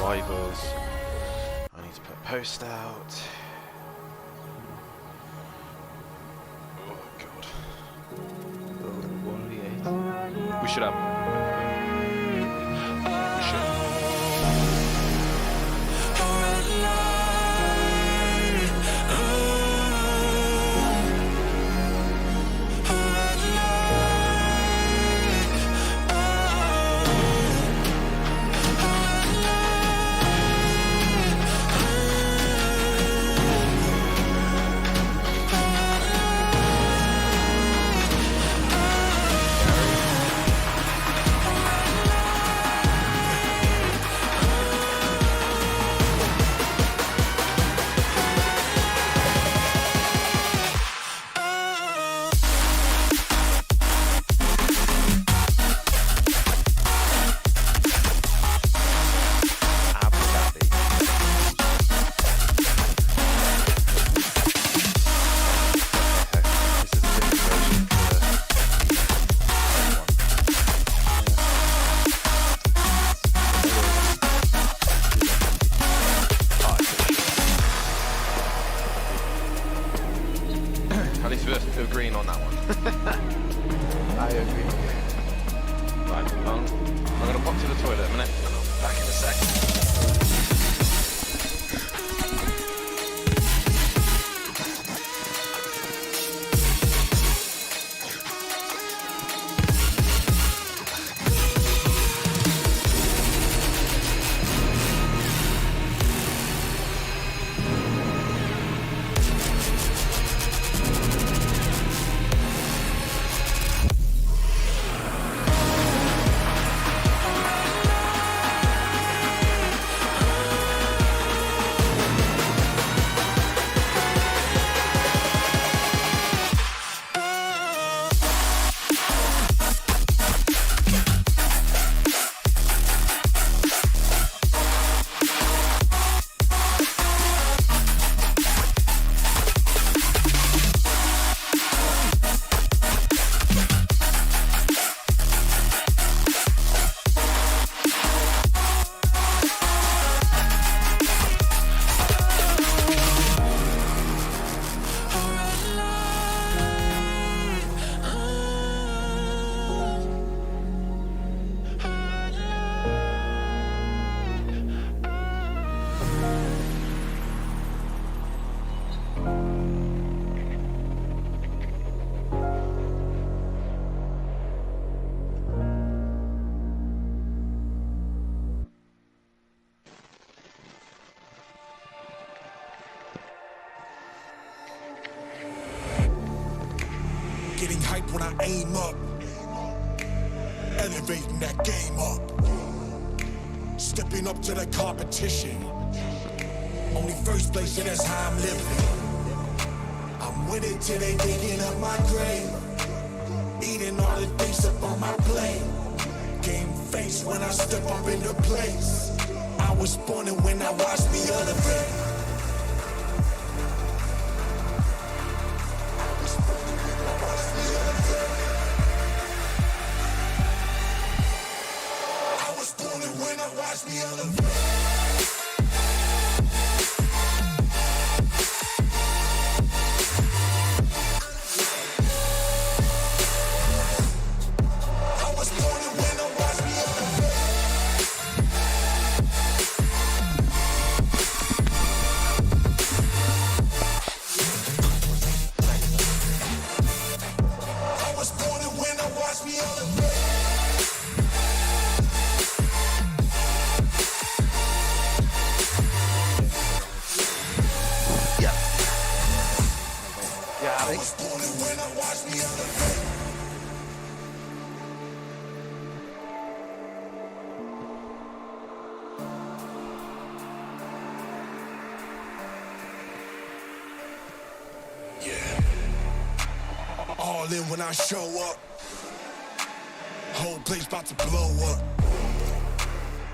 Rivals. I need to put a post out. Oh god. We should have. We should. Green on that one. I agree. Right, I'm going to pop to the toilet a minute and I'll be back in a sec. Getting hype when I aim up, elevating that game up, stepping up to the competition. Only first place, and that's how I'm living. I'm with it till they digging up my grave, eating all the things up on my plate. Game face when I step up into place. I was born and when I watched me elevate. adrenaline when I show up. Whole place about to blow up.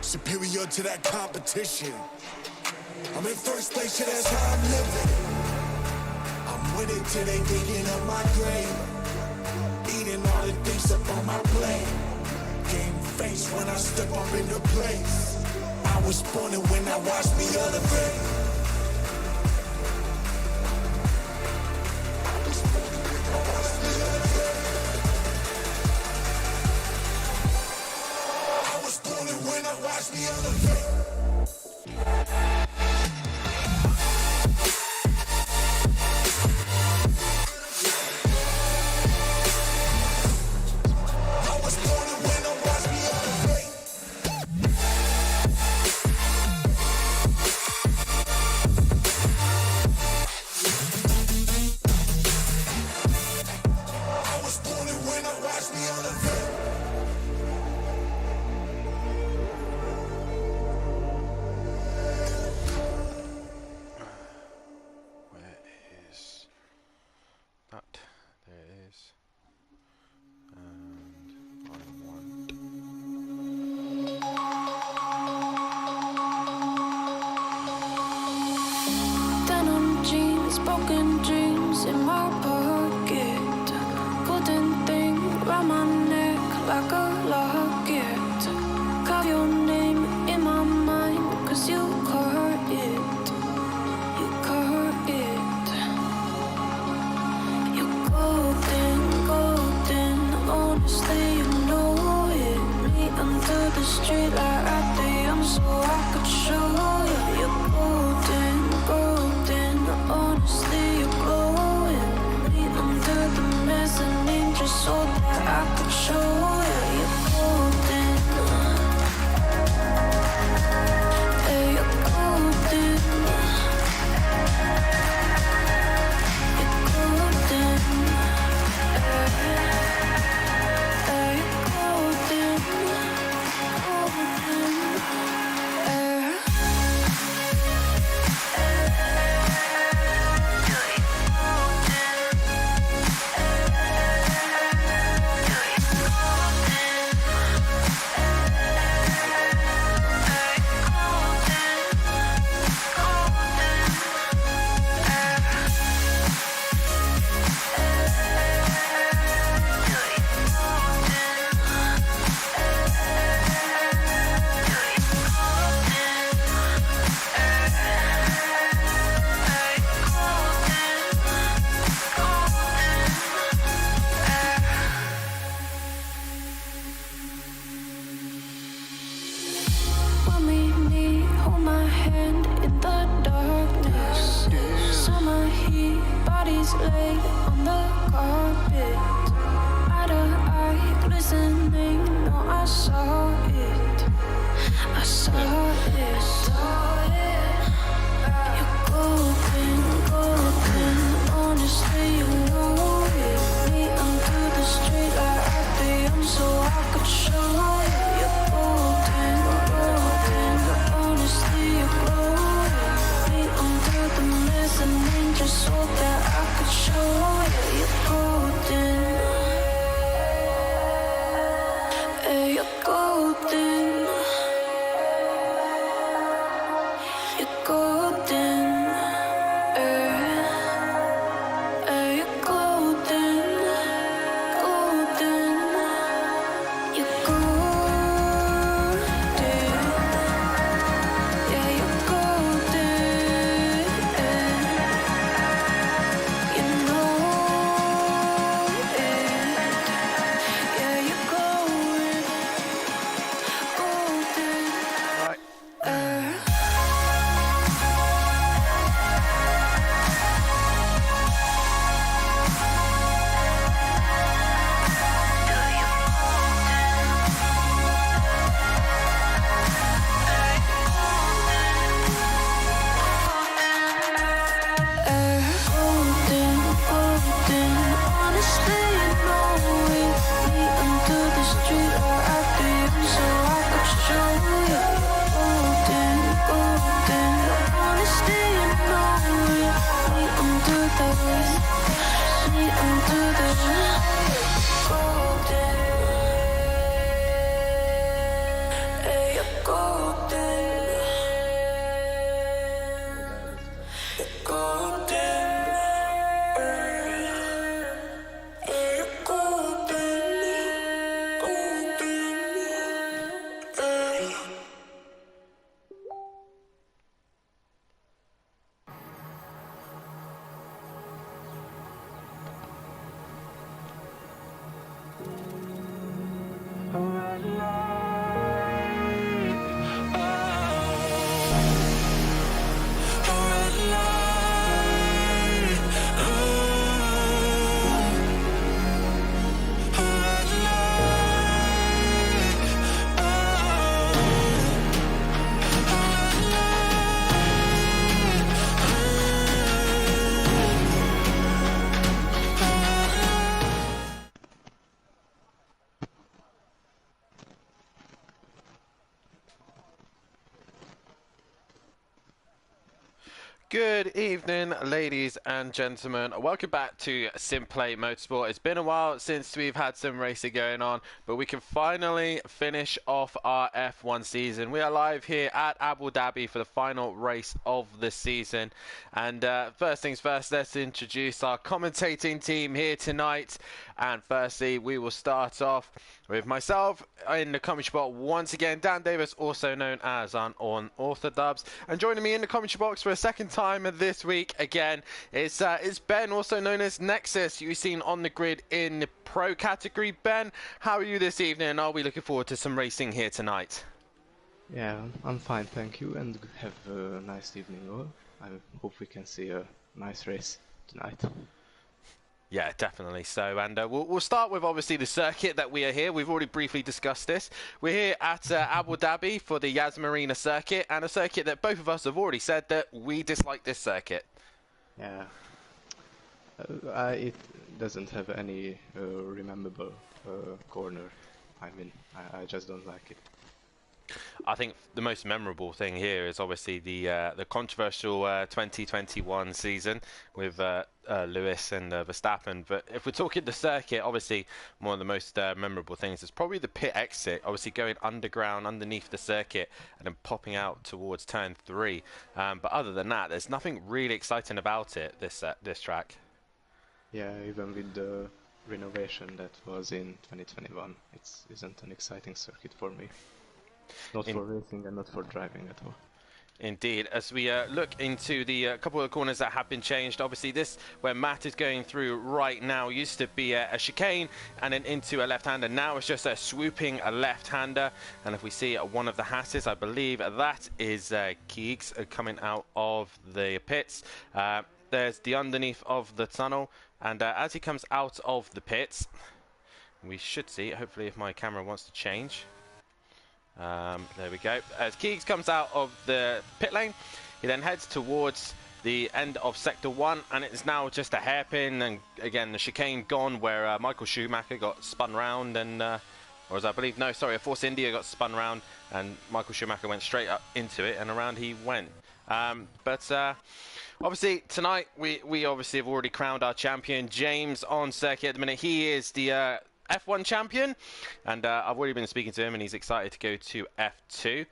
Superior to that competition. I'm in first place, yeah, that's how I'm living. I'm winning till they digging up my grave. Eating all the things up on my plate. Game face when I step up in the place. I was born and when I watched me elevate. I was born and when I watched me elevate. Broken dreams in my pocket. Golden thing round my neck like a locket. Carve your name in my mind, 'cause you caught it. You caught it. You're golden, golden. Honestly, you know it. Me under the street like I am, so I could show you. You're golden, golden. Honestly, you're glowing. Me under the mezzanine, just so that I could show you. You're golden. Hey, you're golden. You're golden. Hey, you're golden. Golden. When we meet, hold my hand in the darkness. Summer heat, bodies laid on the carpet. Eye to eye, glistening, no, I saw it. I saw it. You're golden, golden. Honestly, you know it. Me under the street like I am, so I could show you. You're golden, golden. Honestly, you're glowing. Me under the mezzanine, just so that I could show you. You're golden. Good evening, ladies and gentlemen. Welcome back to SimPlay Motorsport. It's been a while since we've had some racing going on, but we can finally finish off our F1 season. We are live here at Abu Dhabi for the final race of the season. And first things first, let's introduce our commentating team here tonight. And firstly, we will start off with myself in the commentary box once again, Dan Davis, also known as Unorthodox. And joining me in the commentary box for a second time this week again is Ben, also known as Nexus. You've seen on the grid in the pro category. Ben, how are you this evening? Are we looking forward to some racing here tonight? Yeah, I'm fine, thank you, and have a nice evening all. I hope we can see a nice race tonight. Yeah, definitely so. And we'll start with, obviously, the circuit that we are here. We've already briefly discussed this. We're here at Abu Dhabi for the Yas Marina circuit, and a circuit that both of us have already said that we dislike this circuit. Yeah, it doesn't have any rememberable corner. I mean, I just don't like it. I think the most memorable thing here is obviously the controversial 2021 season with Lewis and Verstappen. But if we're talking the circuit, obviously one of the most memorable things is probably the pit exit, obviously going underground underneath the circuit and then popping out towards turn 3. But other than that, there's nothing really exciting about it, this track. Yeah, even with the renovation that was in 2021, it isn't an exciting circuit for me. Not for racing and not for driving at all. Indeed. As we look into the couple of corners that have been changed, obviously this, where Matt is going through right now, used to be a chicane and then into a left-hander. Now it's just a swooping left-hander. And if we see one of the Hasses, I believe that is Keegs coming out of the pits. There's the underneath of the tunnel. And as he comes out of the pits, we should see, hopefully if my camera wants to change. There we go. As Keegs comes out of the pit lane, he then heads towards the end of Sector 1, and it's now just a hairpin, and again the chicane gone where Michael Schumacher got spun round, and or as I believe, no, sorry, a Force India got spun round, and Michael Schumacher went straight up into it, and around he went. But obviously tonight we obviously have already crowned our champion, James, on circuit at the minute. He is the F1 champion, and I've already been speaking to him, and he's excited to go to F2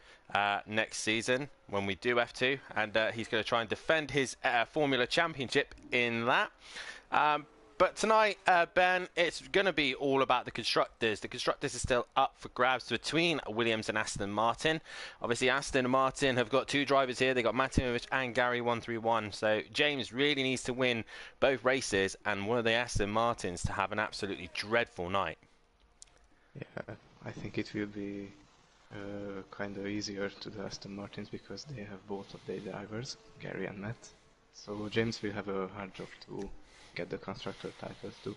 next season when we do F2, and he's going to try and defend his Formula Championship in that. But tonight, Ben, it's going to be all about the constructors. The constructors are still up for grabs between Williams and Aston Martin. Obviously, Aston Martin have got two drivers here. They've got Matimovic and Gary 131. So James really needs to win both races and one of the Aston Martins to have an absolutely dreadful night. Yeah, I think it will be kind of easier to the Aston Martins because they have both of their drivers, Gary and Matt. So James will have a hard job to get the constructor titles too.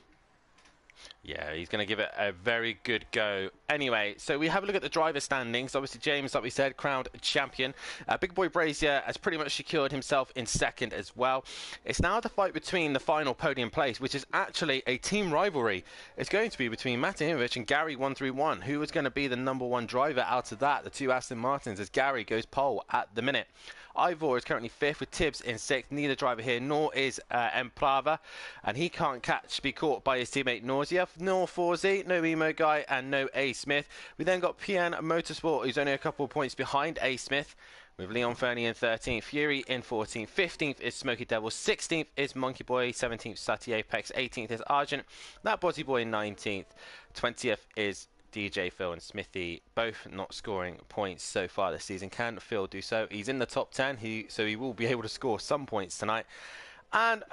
Yeah, he's going to give it a very good go. Anyway, so we have a look at the driver standings. Obviously, James, like we said, crowned champion. Big Boy Brazier has pretty much secured himself in second as well. It's now the fight between the final podium place, which is actually a team rivalry. It's going to be between Matimovic and Gary 131. Who is going to be the #1 driver out of that? The two Aston Martins, as Gary goes pole at the minute. Ivor is currently 5th with Tibbs in 6th. Neither driver here, nor is Emplava. And he can't be caught by his teammate Nausea, nor Forzy, no Emo Guy, and no A. Smith. We then got PN Motorsport, who's only a couple of points behind A. Smith, with Leon Fernie in 13th, Fury in 14th, 15th is Smoky Devil, 16th is Monkey Boy, 17th Sati Apex, 18th is Argent, That Bozzy Boy 19th, 20th is DJ Phil and Smithy, both not scoring points so far this season. Can Phil do so? He's in the top 10, so he will be able to score some points tonight. And,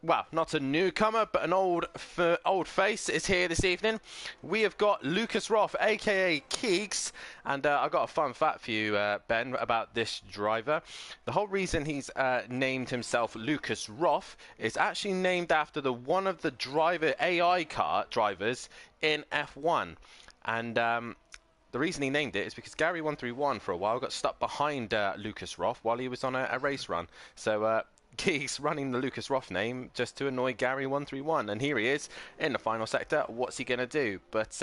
well, not a newcomer, but an old face is here this evening. We have got Lucas Roth, a.k.a. Keegs. And I've got a fun fact for you, Ben, about this driver. The whole reason he's named himself Lucas Roth is actually named after one of the AI car drivers in F1. And the reason he named it is because Gary 131 for a while got stuck behind Lucas Roth while he was on a race run. So Keegs running the Lucas Roth name just to annoy Gary 131. And here he is in the final sector. What's he going to do? But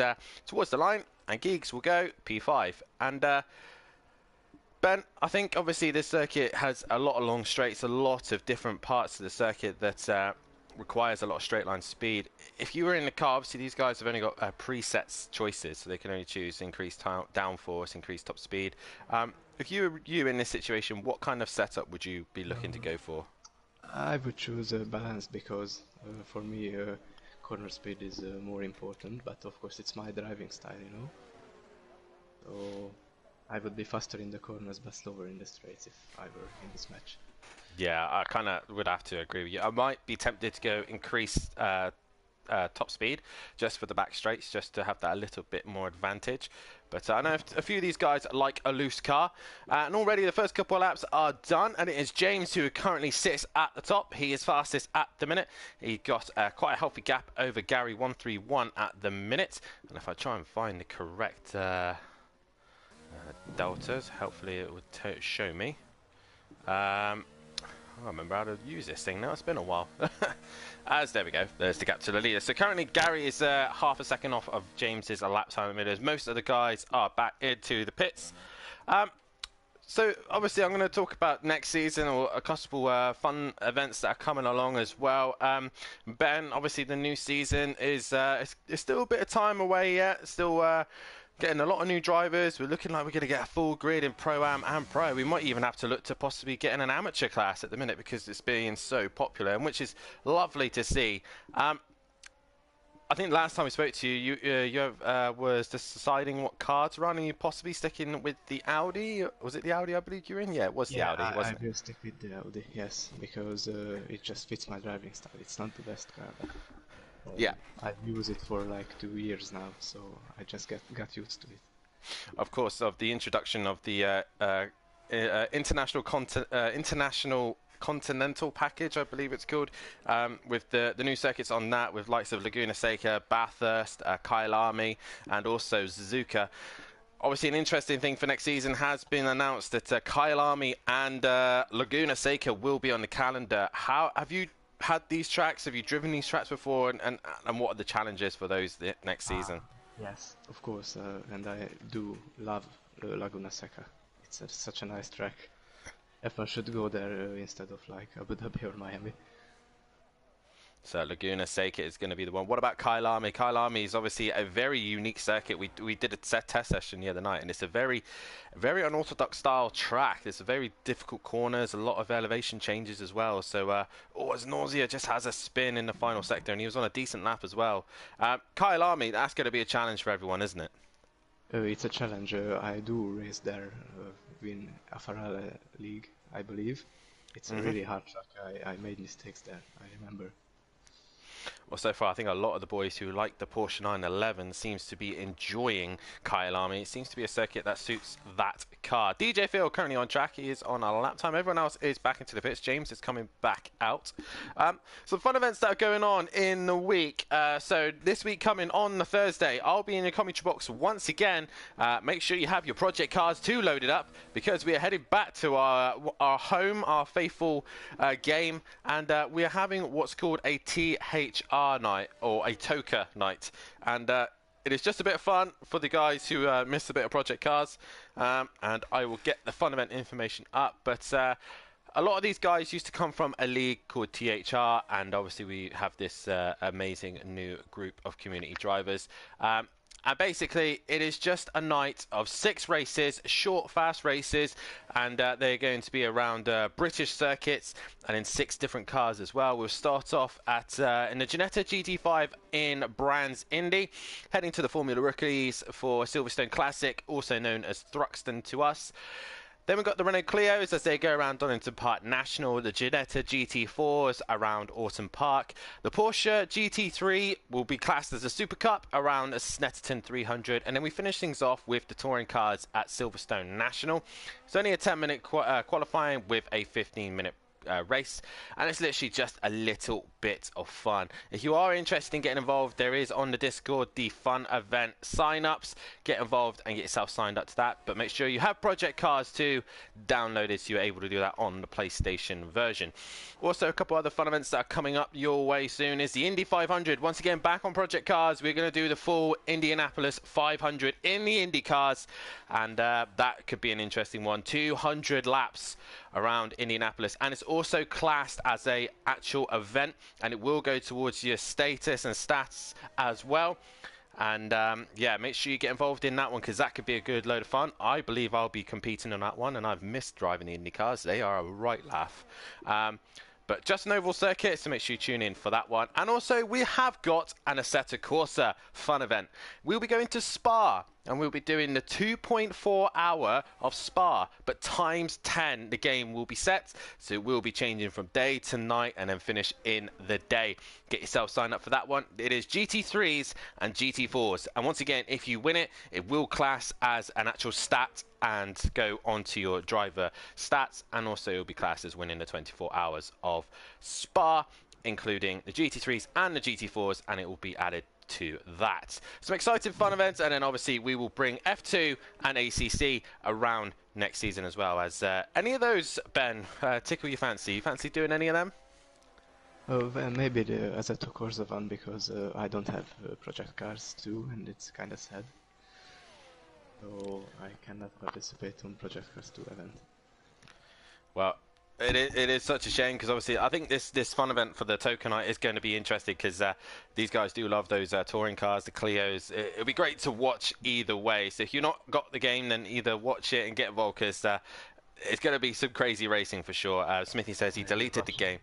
towards the line, and Keegs will go P5. And Ben, I think obviously this circuit has a lot of long straights, a lot of different parts of the circuit that requires a lot of straight line speed. If you were in the car, obviously these guys have only got preset choices, so they can only choose increased downforce, increased top speed. If you were in this situation, what kind of setup would you be looking to go for? I would choose a balance because for me corner speed is more important, but of course it's my driving style, you know. So I would be faster in the corners but slower in the straights if I were in this match. Yeah, I kind of would have to agree with you. I might be tempted to go increased top speed just for the back straights, just to have that a little bit more advantage. But I know a few of these guys like a loose car, and already the first couple of laps are done, and it is James who currently sits at the top. He is fastest at the minute. He got quite a healthy gap over Gary 131 at the minute, and if I try and find the correct deltas, hopefully it would show me. I don't remember how to use this thing now. It's been a while. There we go. There's the gap to the leader. So currently Gary is half a second off of James's lap time in minutes. Most of the guys are back into the pits. So obviously I'm going to talk about next season, or a couple fun events that are coming along as well. Ben, obviously the new season is it's still a bit of time away yet. Still getting a lot of new drivers. We're looking like we're going to get a full grid in Pro-Am and Pro. We might even have to look to possibly getting an amateur class at the minute because it's being so popular, and which is lovely to see. I think last time we spoke to you, you was deciding what car to run, and you possibly sticking with the Audi. Was it the Audi I believe you were in? Yeah, it was the Audi, wasn't it? I will stick with the Audi, yes, because it just fits my driving style. It's not the best car, but yeah, I've used it for like 2 years now, so I just got used to it. Of course, of the introduction of the international Continental package, I believe it's called, with the new circuits on that, with likes of Laguna Seca, Bathurst, Kyalami, and also Suzuka. Obviously, an interesting thing for next season has been announced that Kyalami and Laguna Seca will be on the calendar. How have you had these tracks? Have you driven these tracks before, and what are the challenges for those next season? Yes, of course, and I do love Laguna Seca. It's such a nice track. F1 should go there instead of like Abu Dhabi or Miami. So Laguna Seca is going to be the one. What about Kyalami? Kyalami is obviously a very unique circuit. We did a test session the other night, and it's a very unorthodox style track. There's a very difficult corners, a lot of elevation changes as well. So as Nausea just has a spin in the final sector, and he was on a decent lap as well. Kyalami, that's going to be a challenge for everyone, isn't it? It's a challenge. I do race there, win Afarala League, I believe. It's a really hard track. I made mistakes there, I remember. Well, so far, I think a lot of the boys who like the Porsche 911 seems to be enjoying Kyalami. It seems to be a circuit that suits that car. DJ Phil currently on track. He is on a lap time. Everyone else is back into the pits. James is coming back out. Some fun events that are going on in the week. So this week coming on the Thursday, I'll be in your commentary box once again. Make sure you have your project cars 2 loaded up, because we are headed back to our home, our faithful game, and we are having what's called a THR night, or a Toka night, and it is just a bit of fun for the guys who missed a bit of project cars, and I will get the fun event information up. But a lot of these guys used to come from a league called THR, and obviously we have this amazing new group of community drivers. And basically, it is just a night of 6 races, short, fast races, and they're going to be around British circuits and in 6 different cars as well. We'll start off at in the Ginetta GT5 in Brands Indy, heading to the Formula Rookies for Silverstone Classic, also known as Thruxton to us. Then we've got the Renault Clios as they go around Donington Park National, the Ginetta GT4s around Autumn Park. The Porsche GT3 will be classed as a Super Cup around Snetterton 300. And then we finish things off with the touring cars at Silverstone National. It's only a 10-minute qualifying with a 15-minute race, and it's literally just a little bit of fun. If you are interested in getting involved, there is on the Discord the fun event sign-ups. Get involved and get yourself signed up to that, but make sure you have Project Cars 2 downloaded so you're able to do that on the PlayStation version. Also, a couple other fun events that are coming up your way soon is the Indy 500. Once again, back on Project Cars, we're going to do the full Indianapolis 500 in the Indy cars, and that could be an interesting one. 200 laps around Indianapolis, and it's also classed as a actual event, and it will go towards your status and stats as well. And yeah, make sure you get involved in that one, because that could be a good load of fun. I believe I'll be competing on that one, and I've missed driving the Indy cars. They are a right laugh. But just an oval circuit, so make sure you tune in for that one. And also, we have got an Assetto Corsa fun event. We'll be going to Spa, and we'll be doing the 2.4 hour of Spa, but times 10 the game will be set, so it will be changing from day to night and then finish in the day. Get yourself signed up for that one. It is GT3s and GT4s, and once again, if you win it, it will class as an actual stat and go onto your driver stats, and also it will be classed as winning the 24 hours of Spa, including the GT3s and the GT4s, and it will be added to that. Some exciting fun events, and then obviously we will bring F2 and ACC around next season as well. As any of those, Ben, tickle your fancy? You fancy doing any of them? Oh, well, maybe the Assetto Corsa one, because I don't have Project Cars 2, and it's kind of sad. So I cannot participate on Project Cars 2 event. Well, it is such a shame, because obviously I think this fun event for the Tokenite is going to be interesting, because these guys do love those touring cars, the Clios. It'll be great to watch either way. So if you've not got the game, then either watch it and get involved, because it's going to be some crazy racing for sure. Smithy says he deleted the game.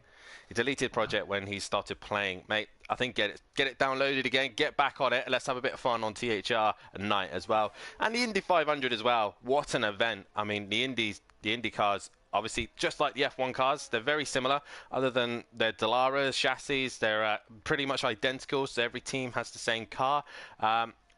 He deleted Project when he started playing. Mate, I think get it downloaded again, get back on it, and let's have a bit of fun on THR at night as well. And the Indy 500 as well. What an event. I mean, the Indy cars, obviously, just like the F1 cars, they're very similar, other than their Dallara chassis. They're pretty much identical, so every team has the same car.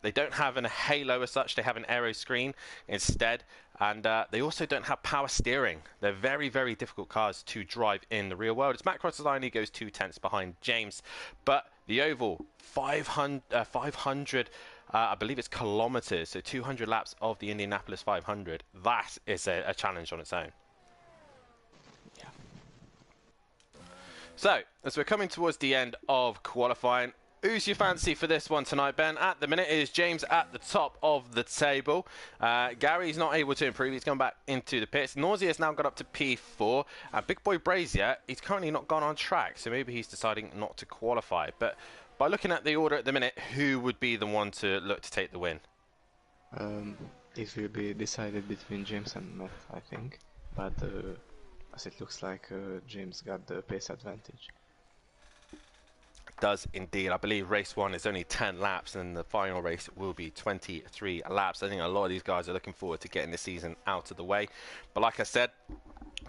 They don't have a halo as such. They have an aero screen instead. And they also don't have power steering. They're very, very difficult cars to drive in the real world. It's Matt Cross's line. He goes 2/10 behind James. But the oval, 500 I believe it's kilometers, so 200 laps of the Indianapolis 500. That is a challenge on its own. Yeah. So, as we're coming towards the end of qualifying, who's your fancy for this one tonight, Ben? At the minute, it is James at the top of the table. Gary's not able to improve. He's gone back into the pits. Nausea has now got up to P4. Big Boy Brazier, he's currently not gone on track, so maybe he's deciding not to qualify. But by looking at the order at the minute, who would be the one to look to take the win? It will be decided between James and Matt, I think. But as it looks like, James got the pace advantage. Does indeed. I believe race 1 is only 10 laps, and the final race will be 23 laps. I think a lot of these guys are looking forward to getting the season out of the way. But like I said,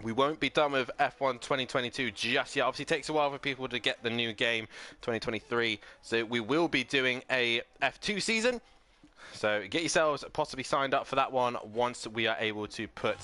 we won't be done with F1 2022 just yet. Obviously, it takes a while for people to get the new game 2023. So we will be doing a F2 season. So get yourselves possibly signed up for that one once we are able to put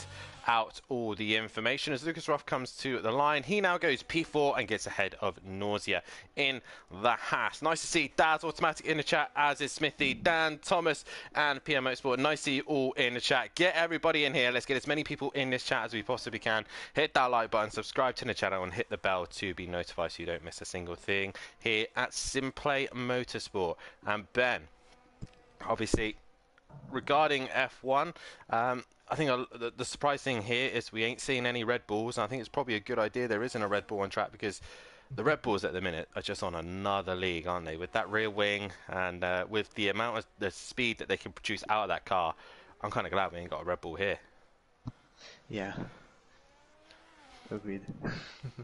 out all the information. As Lucas Ruff comes to the line, he now goes P4 and gets ahead of Nausea in the Haas. Nice to see Daz Automatic in the chat, as is Smithy, Dan, Thomas, and PM Motorsport. Nice to see you all in the chat. Get everybody in here. Let's get as many people in this chat as we possibly can. Hit that like button, subscribe to the channel, and hit the bell to be notified so you don't miss a single thing here at SimPlay Motorsport. And Ben, obviously, regarding F1, I think the surprise thing here is we ain't seeing any Red Bulls, and I think it's probably a good idea there isn't a Red Bull on track, because the Red Bulls at the minute are just on another league, aren't they? With that rear wing and with the amount of the speed that they can produce out of that car, I'm kind of glad we ain't got a Red Bull here. Yeah. Agreed.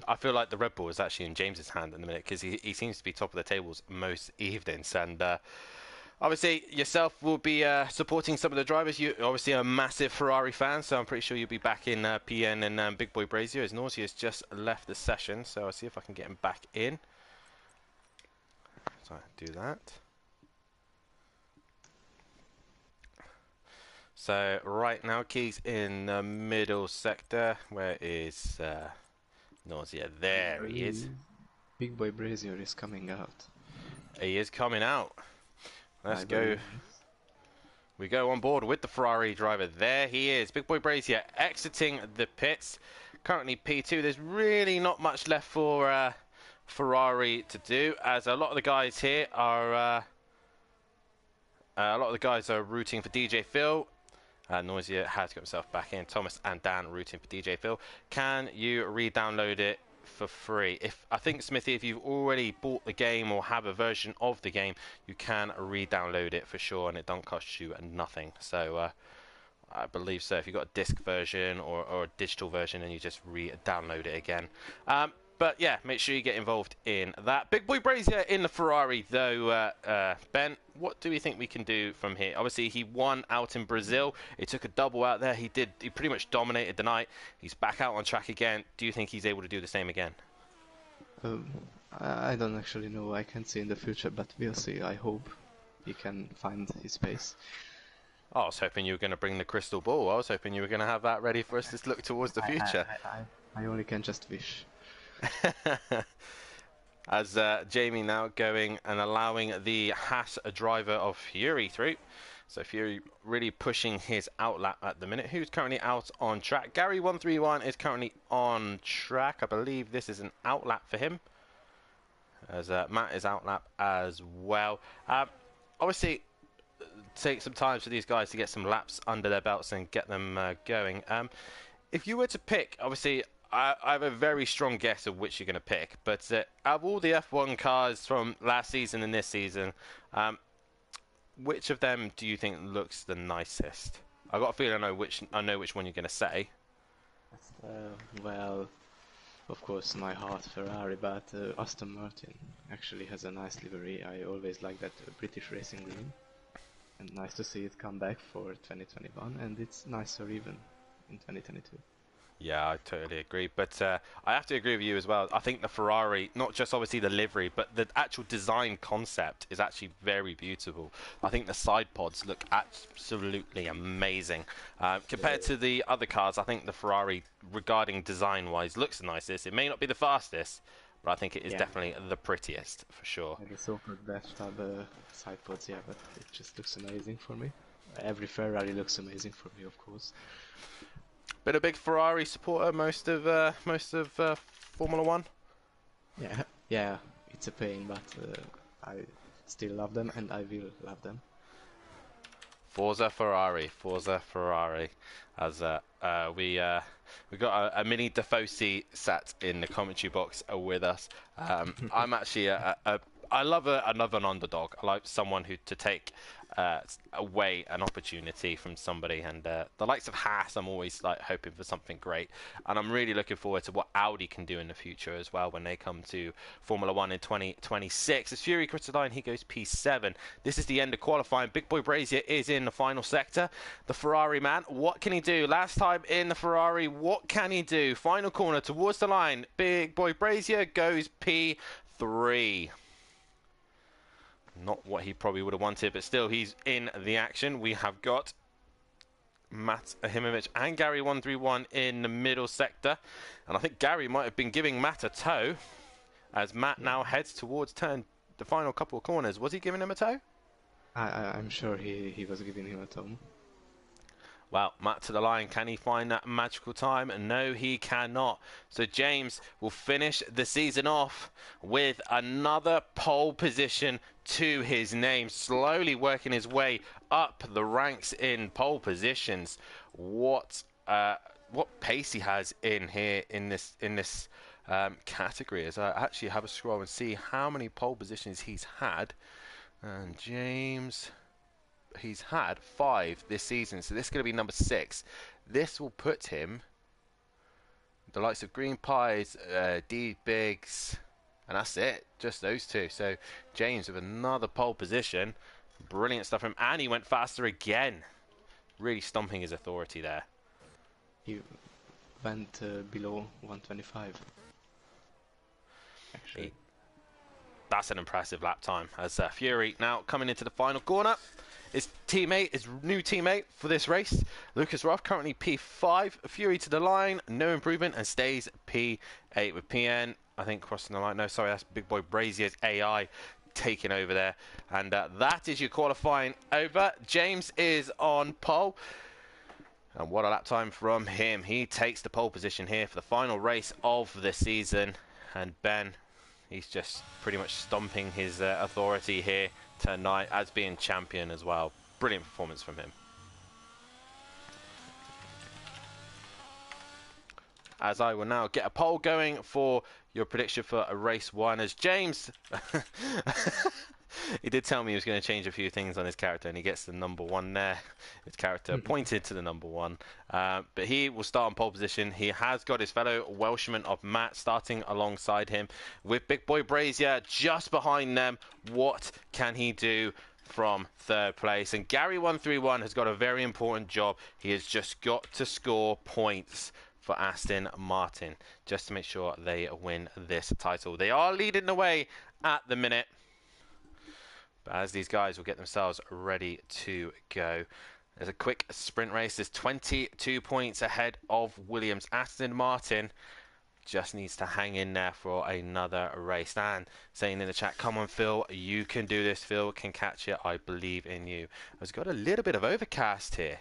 I feel like the Red Bull is actually in James's hand at the minute, because he seems to be top of the tables most evenings, and obviously, yourself will be supporting some of the drivers. You're obviously a massive Ferrari fan, so I'm pretty sure you'll be back in PN and Big Boy Brazier, as Nausea has just left the session. So I'll see if I can get him back in. So I do that. So right now, Key's in the middle sector. Where is Nausea, there he is. Big boy Brazier is coming out. He is coming out. Let's I go. believe. We go on board with the Ferrari driver. There he is. Big boy Brazier exiting the pits. Currently P2. There's really not much left for Ferrari to do, as a lot of the guys here are rooting for DJ Phil. Nausea has got himself back in. Thomas and Dan rooting for DJ Phil. Can you re-download it for free? I think, Smithy, if you've already bought the game or have a version of the game, you can re-download it for sure, and it don't cost you nothing. So I believe so. If you've got a disc version or a digital version, and you just re-download it again. But yeah, make sure you get involved in that. Big boy Brazier in the Ferrari, though. Ben, what do we think we can do from here? Obviously, he won out in Brazil. He took a double out there. He pretty much dominated the night. He's back out on track again. Do you think he's able to do the same again? I don't actually know. I can't see in the future, but we'll see. I hope he can find his pace. I was hoping you were going to bring the crystal ball. I was hoping you were going to have that ready for us to look towards the future. I only can just wish. As Jamie now going and allowing the Haas driver of Fury through. So Fury really pushing his outlap at the minute. Who's currently out on track? Gary131 is currently on track. I believe this is an outlap for him, as Matt is outlap as well. Obviously, take some time for these guys to get some laps under their belts and get them going. If you were to pick, obviously, I have a very strong guess of which you're going to pick, but out of all the F1 cars from last season and this season, which of them do you think looks the nicest? I've got a feeling I know which one you're going to say. Well, of course, my heart Ferrari, but Aston Martin actually has a nice livery. I always like that British racing green, and nice to see it come back for 2021, and it's nicer even in 2022. Yeah, I totally agree. But I have to agree with you as well. I think the Ferrari, not just obviously the livery, but the actual design concept is actually very beautiful. I think the side pods look absolutely amazing. Compared to the other cars, I think the Ferrari, regarding design-wise, looks the nicest. It may not be the fastest, but I think it is definitely the prettiest, for sure. Yeah, the so-called bathtub side pods, yeah, but it just looks amazing for me. Every Ferrari looks amazing for me, of course. Been a big Ferrari supporter most of Formula One. Yeah, it's a pain, but I still love them, and I will love them. Forza Ferrari. As we got a mini Defosi sat in the commentary box with us. I'm actually I love another underdog. I like someone who to take away an opportunity from somebody, and the likes of Haas, I'm always like hoping for something great, and I'm really looking forward to what Audi can do in the future as well when they come to Formula One in 2026. As Fury crosses the line, he goes P7. This is the end of qualifying. Big boy Brazier is in the final sector. The Ferrari man, what can he do? Last time in the Ferrari, what can he do? Final corner towards the line. Big boy Brazier goes P3. Not what he probably would have wanted, but still, he's in the action. We have got Matt Ahimovic and Gary131 in the middle sector. And I think Gary might have been giving Matt a tow as Matt now heads towards the final couple of corners. Was he giving him a tow? I'm sure he was giving him a tow. Well, Matt to the line. Can he find that magical time? No, he cannot. So James will finish the season off with another pole position to his name, slowly working his way up the ranks in pole positions. What pace he has in here in this category, as I actually have a scroll and see how many pole positions he's had. And James, he's had 5 this season, so this is going to be number 6. This will put him the likes of Green Pies, D Biggs, and that's it, just those 2. So James with another pole position, brilliant stuff from him, and he went faster again, really stomping his authority there. He went below 125 actually. That's an impressive lap time, as Fury now coming into the final corner his teammate, his new teammate for this race. Lucas Ruff currently P5, Fury to the line, no improvement, and stays P8 with PN, I think, crossing the line. No, sorry, that's Big Boy Brazier's AI taking over there. And that is your qualifying over. James is on pole. And what a lap time from him. He takes the pole position here for the final race of the season. And Ben, he's just pretty much stomping his authority here tonight as being champion as well. Brilliant performance from him. As I will now get a poll going for your prediction for a race one, as James he did tell me he was going to change a few things on his character, and he gets the number one there. His character pointed to the number one, but he will start on pole position. He has got his fellow Welshman of Matt starting alongside him, with Big Boy Brazier just behind them. What can he do from third place? And Gary 131 has got a very important job. He has just got to score points for Aston Martin just to make sure they win this title. They are leading the way at the minute, but as these guys will get themselves ready to go, there's a quick sprint race. There's 22 points ahead of Williams. Aston Martin just needs to hang in there for another race. Dan saying in the chat, come on Phil, you can do this. Phil can catch it, I believe in you. It's got a little bit of overcast here.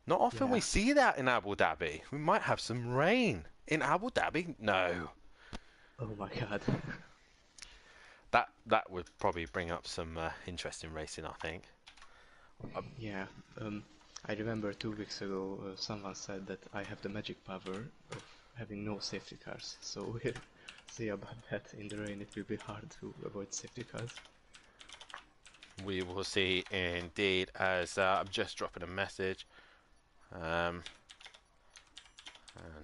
Not often we see that in Abu Dhabi. We might have some rain in Abu Dhabi. No. Oh my god. That would probably bring up some interesting racing, I think. Yeah. I remember 2 weeks ago someone said that I have the magic power of having no safety cars. So we'll see about that. In the rain it will be hard to avoid safety cars. We will see indeed, as I'm just dropping a message. And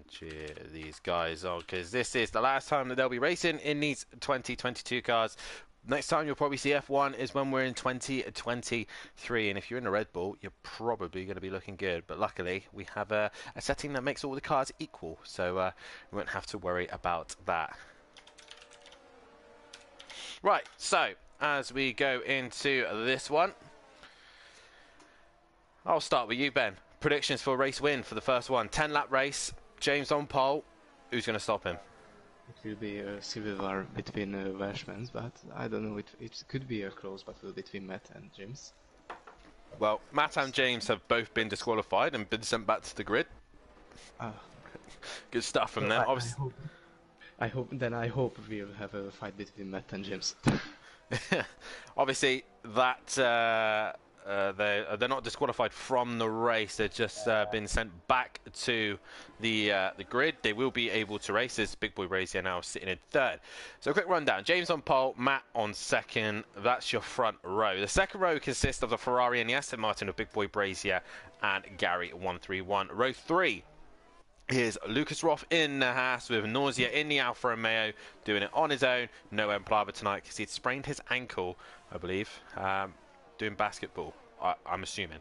cheer these guys on, because this is the last time that they'll be racing in these 2022 cars. Next time you'll probably see F1 is when we're in 2023, and if you're in a Red Bull, you're probably going to be looking good. But luckily, we have a setting that makes all the cars equal, so we won't have to worry about that. Right, so as we go into this one, I'll start with you, Ben. Predictions for race win for the first one. 10-lap race. James on pole. Who's going to stop him? It will be a civil war between Welshmen, but I don't know. It could be a close battle between Matt and James. Well, Matt and James have both been disqualified and been sent back to the grid. Good stuff from them. I hope we'll have a fight between Matt and James. Obviously, that they're not disqualified from the race. They've just been sent back to the grid. They will be able to race. As Big Boy Brazier now sitting in third. So a quick rundown. James on pole, Matt on second. That's your front row. The second row consists of the Ferrari and the Aston Martin of Big Boy Brazier and Gary 131. Row 3 is Lucas Roth in the Haas with Nausea in the Alfa Romeo, doing it on his own. No Emplava tonight because he'd sprained his ankle, I believe. Doing basketball, I'm assuming.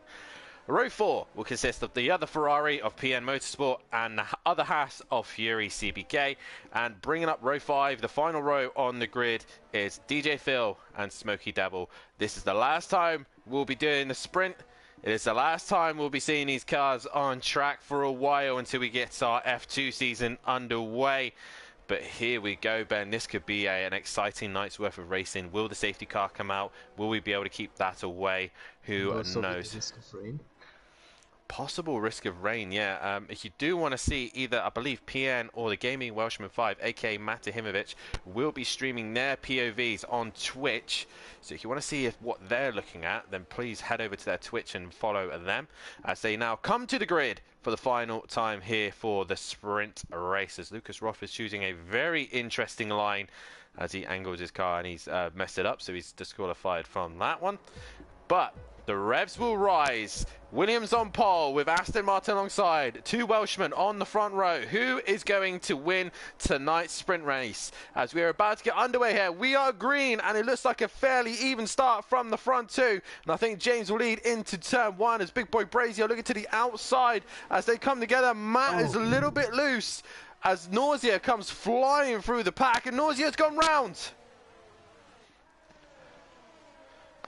Row 4 will consist of the other Ferrari of PN Motorsport and the other Haas of Fury CBK. And bringing up row 5, the final row on the grid, is DJ Phil and Smokey Devil. This is the last time we'll be doing the sprint. It is the last time we'll be seeing these cars on track for a while until we get our F2 season underway. But here we go, Ben. This could be an exciting night's worth of racing. Will the safety car come out? Will we be able to keep that away? Who knows? Risk of rain. Possible risk of rain, yeah. If you do want to see either, I believe, PN or the Gaming Welshman 5, aka Matahimovic, will be streaming their POVs on Twitch. So if you want to see what they're looking at, then please head over to their Twitch and follow them as they now come to the grid for the final time here for the sprint races. Lucas Roth is choosing a very interesting line as he angles his car, and he's messed it up, so he's disqualified from that one. But the revs will rise. Williams on pole with Aston Martin alongside. 2 Welshmen on the front row. Who is going to win tonight's sprint race? As we are about to get underway here, we are green, and it looks like a fairly even start from the front too. And I think James will lead into turn 1 as Big Boy Brazier looking to the outside as they come together. Matt is a little bit loose as Nausea comes flying through the pack, and Nausea's gone round.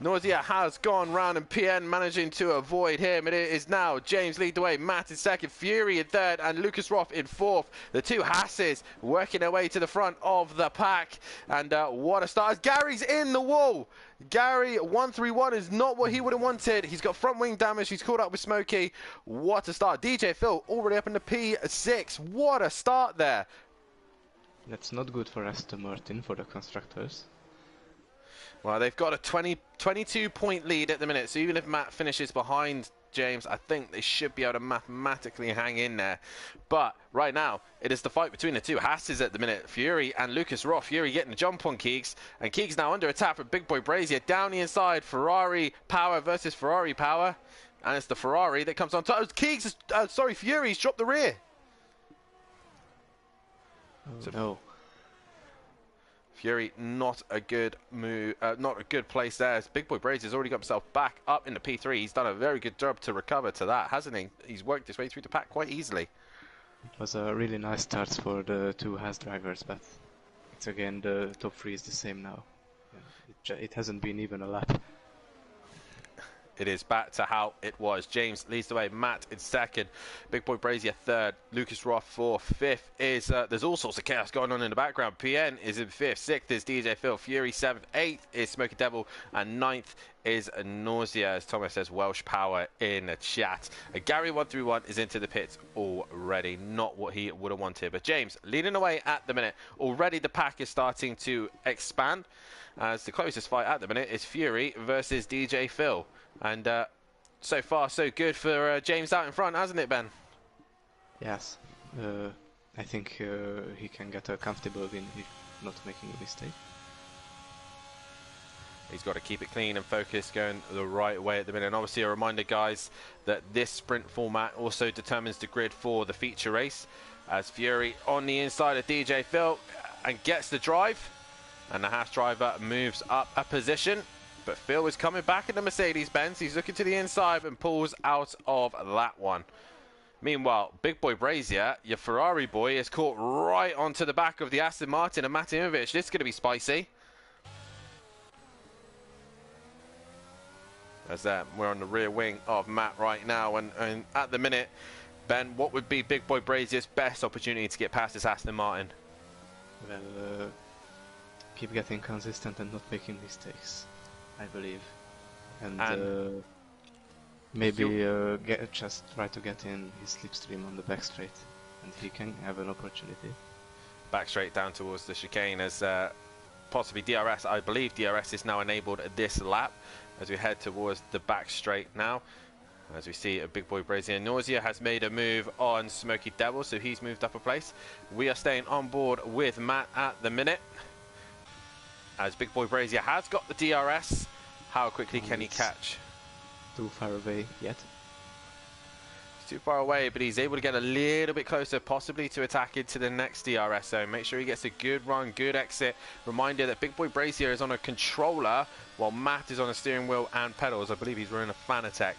Nausea has gone round and PN managing to avoid him. It is now James lead the way, Matt in second, Fury in third, and Lucas Roth in fourth. The two Hasses working their way to the front of the pack. And what a start. As Gary's in the wall. Gary, 131 is not what he would have wanted. He's got front wing damage. He's caught up with Smokey. What a start. DJ Phil already up in the P6. What a start there. That's not good for Aston Martin, for the constructors. Well, they've got a 22-point lead at the minute, so even if Matt finishes behind James, I think they should be able to mathematically hang in there. But right now, it is the fight between the two Hasses at the minute, Fury and Lucas Roth. Fury getting the jump on Keegs, and Keegs now under attack from Big Boy Brazier. Down the inside, Ferrari Power versus Ferrari Power. And it's the Ferrari that comes on top. Keegs, Fury's dropped the rear. Oh, no. Fury, not a good move, not a good place there. As Big Boy Brazier's already got himself back up in the P3. He's done a very good job to recover to that, hasn't he? He's worked his way through the pack quite easily. It was a really nice start for the two Haas drivers, but it's again, the top three is the same now. It hasn't been even a lap. It is back to how it was. James leads the way. Matt in second. Big Boy Brazier third. Lucas Roth fourth. Fifth is... there's all sorts of chaos going on in the background. PN is in fifth. Sixth is DJ Phil. Fury seventh. Eighth is Smoky Devil. And ninth is Nausea, as Thomas says, Welsh Power in the chat. Gary 131 is into the pits already. Not what he would have wanted. But James leading the way at the minute. Already the pack is starting to expand. As the closest fight at the minute is Fury versus DJ Phil. And so far, so good for James out in front, hasn't it, Ben? Yes. I think he can get a comfortable win if not making a mistake. He's got to keep it clean and focused, going the right way at the minute. And obviously a reminder, guys, that this sprint format also determines the grid for the feature race. As Fury on the inside of DJ Phil and gets the drive. And the Haas driver moves up a position. But Phil is coming back in the Mercedes-Benz. He's looking to the inside and pulls out of that one. Meanwhile, Big Boy Brazier, your Ferrari boy, is caught right onto the back of the Aston Martin and Matimovic. This is going to be spicy. As we're on the rear wing of Matt right now. And at the minute, Ben, what would be Big Boy Brazier's best opportunity to get past this Aston Martin? Well, keep getting consistent and not making mistakes, I believe. And maybe just try to get in his slipstream on the back straight, and he can have an opportunity. Back straight down towards the chicane as possibly DRS. I believe DRS is now enabled at this lap as we head towards the back straight now. As we see a Big Boy Brazier. Nausea has made a move on Smoky Devil, so he's moved up a place. We are staying on board with Matt at the minute. As Big Boy Brazier has got the DRS, how quickly can he catch? Too far away yet. He's too far away, but he's able to get a little bit closer, possibly to attack into the next DRS zone. Make sure he gets a good run, good exit. Reminder that Big Boy Brazier is on a controller, while Matt is on a steering wheel and pedals. I believe he's running a Fanatec.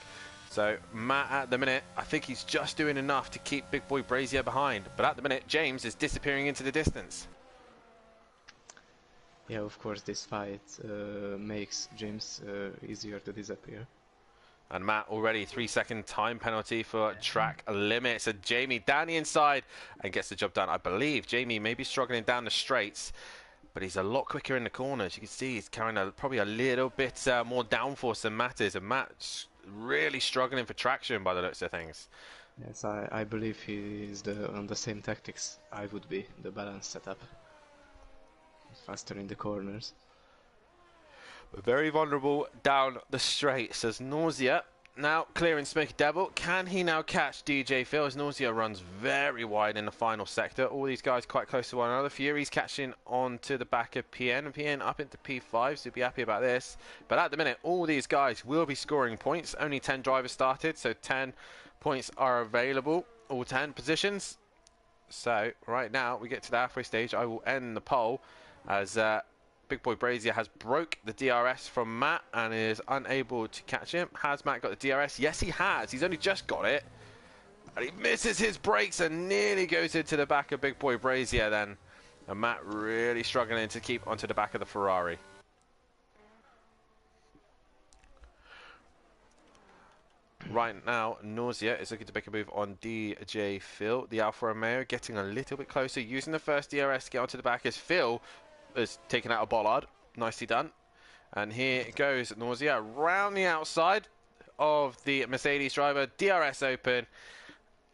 So Matt at the minute, I think he's just doing enough to keep Big Boy Brazier behind. But at the minute, James is disappearing into the distance. Yeah, of course, this fight makes James easier to disappear. And Matt already 3-second time penalty for track limits. And Jamie down the inside and gets the job done. I believe Jamie may be struggling down the straights, but he's a lot quicker in the corners. You can see he's carrying probably a little bit more downforce than Matt is. And Matt's really struggling for traction by the looks of things. Yes, I believe he is on the same tactics I would be, the balance setup. Faster in the corners. Very vulnerable down the straight, says Nausea. Now clearing Smoky Devil. Can he now catch DJ Phil? As Nausea runs very wide in the final sector. All these guys quite close to one another. Fury's catching onto the back of PN. And PN up into P5, so he'll be happy about this. But at the minute, all these guys will be scoring points. Only 10 drivers started, so 10 points are available. All 10 positions. So right now, we get to the halfway stage. I will end the poll as Big Boy Brazier has broke the DRS from Matt and is unable to catch him. Has Matt got the DRS? Yes, he has. He's only just got it. And he misses his brakes and nearly goes into the back of Big Boy Brazier then. And Matt really struggling to keep onto the back of the Ferrari. Right now, Nausea is looking to make a move on DJ Phil. The Alfa Romeo getting a little bit closer, using the first DRS to get onto the back as Phil is taken out a bollard. Nicely done. And here goes Nausea around the outside of the Mercedes driver. DRS open.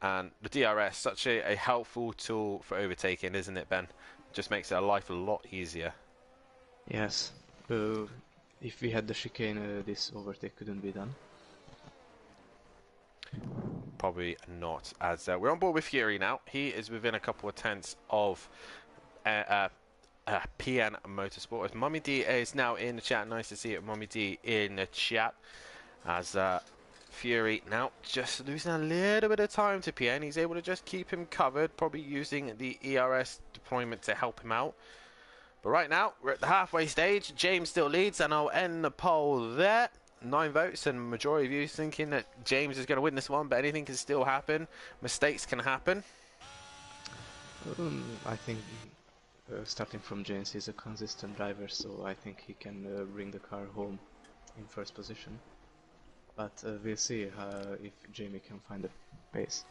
And the DRS, such a helpful tool for overtaking, isn't it, Ben? Just makes our life a lot easier. Yes. If we had the chicane, this overtake couldn't be done. Probably not, as we're on board with Fury now. He is within a couple of tenths of PN Motorsport. As Mummy D is now in the chat. Nice to see it, Mummy D in the chat. As Fury now just losing a little bit of time to PN. He's able to just keep him covered, probably using the ERS deployment to help him out. But right now, we're at the halfway stage. James still leads, and I'll end the poll there. 9 votes, and majority of you thinking that James is going to win this one, but anything can still happen. Mistakes can happen. I think starting from James, he's a consistent driver, so I think he can bring the car home in first position. But we'll see if Jamie can find the pace.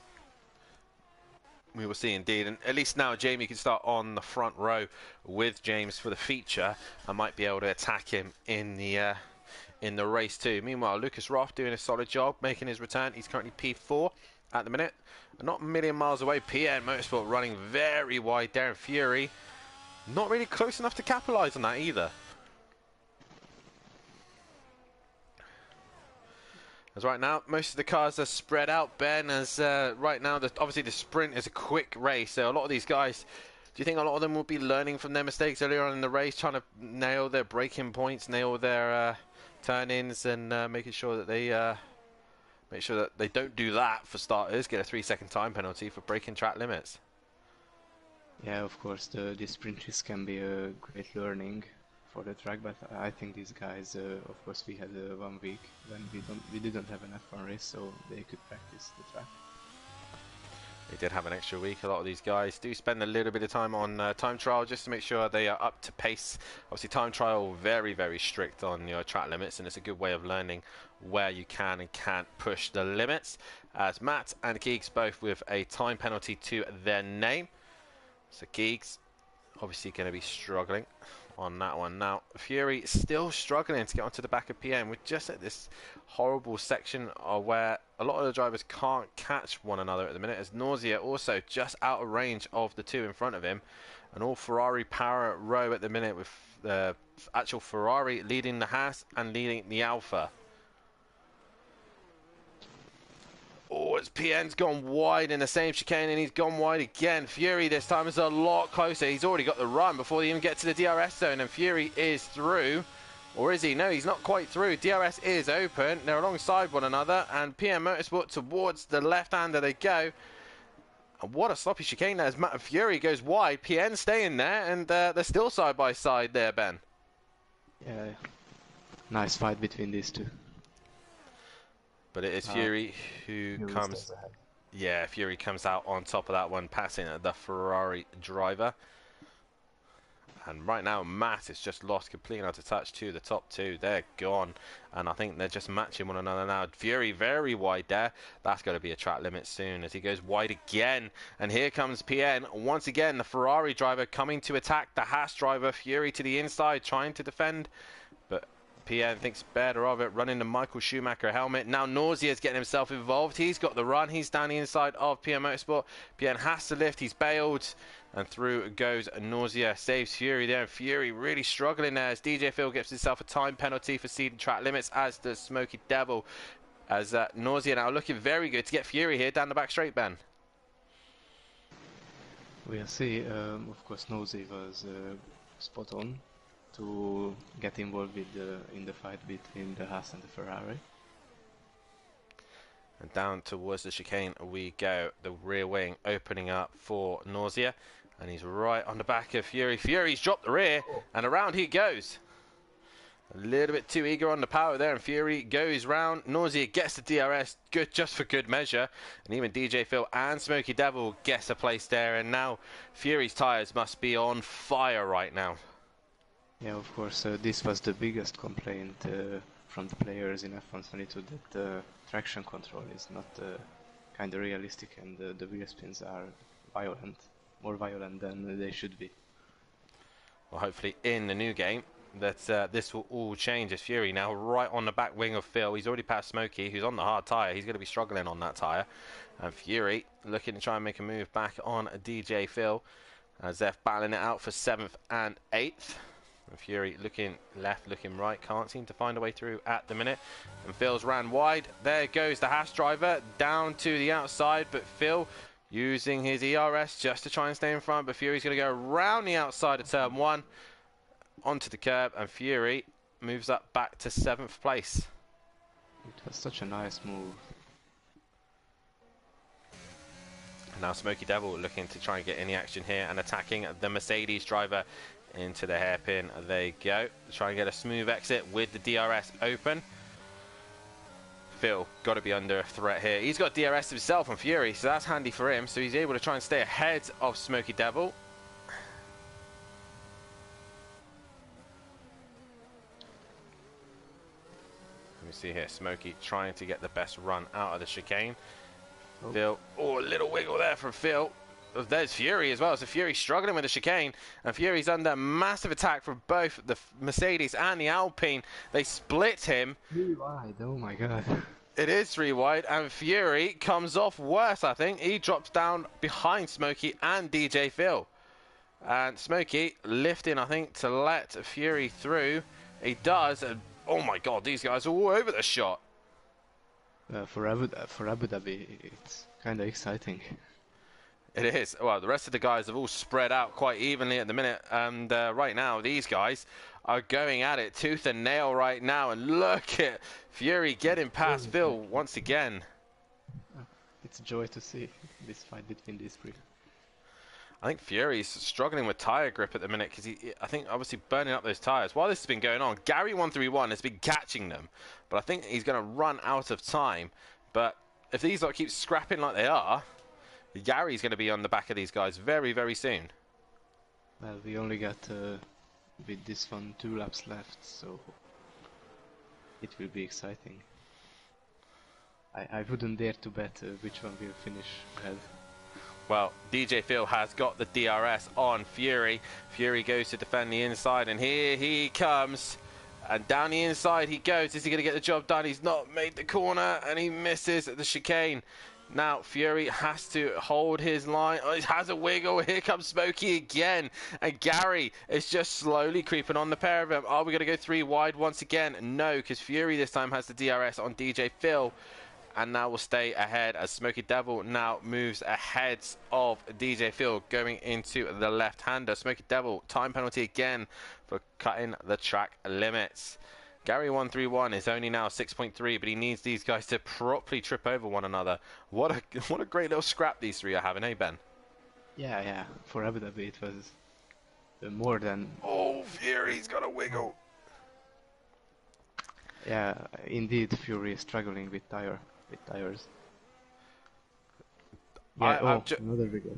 We will see indeed, and at least now Jamie can start on the front row with James for the feature. I might be able to attack him in the race too. Meanwhile, Lucas Roth doing a solid job making his return. He's currently P4 at the minute. Not a million miles away. PN Motorsport running very wide there, and Fury not really close enough to capitalise on that either. As right now, most of the cars are spread out, Ben, as right now, obviously the sprint is a quick race, so a lot of these guys, do you think a lot of them will be learning from their mistakes earlier on in the race, trying to nail their braking points, nail their turn-ins, and making sure that they don't do that for starters, get a 3-second time penalty for breaking track limits? Yeah, of course, the sprinters can be a great learning for the track, but I think these guys, of course, we had 1 week when we didn't have an F1 race, so they could practice the track. They did have an extra week. A lot of these guys do spend a little bit of time on time trial just to make sure they are up to pace. Obviously, time trial very, very strict on your track limits, and it's a good way of learning where you can and can't push the limits. As Matt and Geeks both with a time penalty to their name. So Geeks obviously going to be struggling on that one. Now, Fury still struggling to get onto the back of PM. We're just at this horrible section where a lot of the drivers can't catch one another at the minute, as Nausea also just out of range of the two in front of him. An all Ferrari power row at the minute, with the actual Ferrari leading the Haas and leading the Alfa. Oh, as PN's gone wide in the same chicane, and he's gone wide again. Fury this time is a lot closer. He's already got the run before they even get to the DRS zone, and Fury is through. Or is he? No, he's not quite through. DRS is open. They're alongside one another, and PM Motorsport towards the left-hander they go. And what a sloppy chicane there as Matt Fury goes wide. PN staying there, and they're still side by side there, Ben. Yeah, nice fight between these two. But it is Fury who comes... Yeah, Fury comes out on top of that one, passing the Ferrari driver. And right now, Matt has just lost completely out of touch to the top two. They're gone. And I think they're just matching one another now. Fury very wide there. That's going to be a track limit soon as he goes wide again. And here comes PN. Once again, the Ferrari driver coming to attack the Haas driver. Fury to the inside, trying to defend. But PN thinks better of it, running the Michael Schumacher helmet. Now Nausea is getting himself involved. He's got the run. He's down the inside of PM Motorsport. PN has to lift. He's bailed. And through goes Nausea. Saves Fury there. And Fury really struggling there as DJ Phil gives himself a time penalty for seeding track limits, as does Smoky Devil. As Nausea now looking very good to get Fury here down the back straight, Ben. We'll see. Of course, Nausea was spot on to get involved with in the fight between the Haas and the Ferrari. And down towards the chicane we go. The rear wing opening up for Nausea. And he's right on the back of Fury. Fury's dropped the rear, and around he goes. A little bit too eager on the power there, and Fury goes round. Nausea gets the DRS, good just for good measure. And even DJ Phil and Smoky Devil gets a place there. And now Fury's tyres must be on fire right now. Yeah, of course. This was the biggest complaint from the players in F122 that traction control is not kind of realistic, and the wheel spins are violent, more violent than they should be. Well, hopefully in the new game that this will all change, as Fury now right on the back wing of Phil. He's already passed Smokey, who's on the hard tyre. He's going to be struggling on that tyre. And Fury looking to try and make a move back on DJ Phil, as they're battling it out for 7th and 8th. And Fury looking left, looking right, can't seem to find a way through at the minute. And Phil's ran wide. There goes the Haas driver down to the outside, but Phil using his ERS just to try and stay in front. But Fury's going to go around the outside of turn 1 onto the curb, and Fury moves up back to 7th place. It was such a nice move. And now Smokey Devil looking to try and get any action here and attacking the Mercedes driver into the hairpin. They go. Try and get a smooth exit with the DRS open. Phil got to be under threat here. He's got DRS himself on Fury, so that's handy for him. So he's able to try and stay ahead of Smokey Devil. Let me see here. Smokey trying to get the best run out of the chicane. Oh. Phil, oh, a little wiggle there from Phil. There's Fury as well. So Fury struggling with the chicane, and Fury's under massive attack from both the Mercedes and the Alpine. They split him. 3 wide, oh my god. It is 3 wide, and Fury comes off worse, I think. He drops down behind Smokey and DJ Phil. And Smokey lifting, I think, to let Fury through. He does, and oh my god, these guys are all over the shot. For Abu Dhabi, it's kind of exciting. It is. Well, the rest of the guys have all spread out quite evenly at the minute, and right now these guys are going at it tooth and nail right now, and look at Fury getting past Phil once again. It's a joy to see this fight between these three. I think Fury's struggling with tyre grip at the minute, because I think obviously burning up those tyres. While this has been going on, Gary131 has been catching them, but I think he's going to run out of time. But if these lot keep scrapping like they are, Gary's going to be on the back of these guys very, very soon. Well, we only got with this one 2 laps left, so it will be exciting. I wouldn't dare to bet which one will finish ahead. Well, DJ Phil has got the DRS on Fury. Fury goes to defend the inside, and here he comes. And down the inside he goes. Is he going to get the job done? He's not made the corner, and he misses the chicane. Now Fury has to hold his line. Oh, he has a wiggle. Here comes Smokey again. And Gary is just slowly creeping on the pair of them. Are we going to go 3 wide once again? No, because Fury this time has the DRS on DJ Phil. And now we'll stay ahead as Smokey Devil now moves ahead of DJ Phil going into the left-hander. Smokey Devil, time penalty again for cutting the track limits. Gary131 is only now 6.3, but he needs these guys to properly trip over one another. What a great little scrap these three are having, eh, Ben? Yeah. For Abu Dhabi, it was more than. Oh, Fury's got a wiggle. Yeah, indeed, Fury is struggling with tires. Yeah, another wiggle.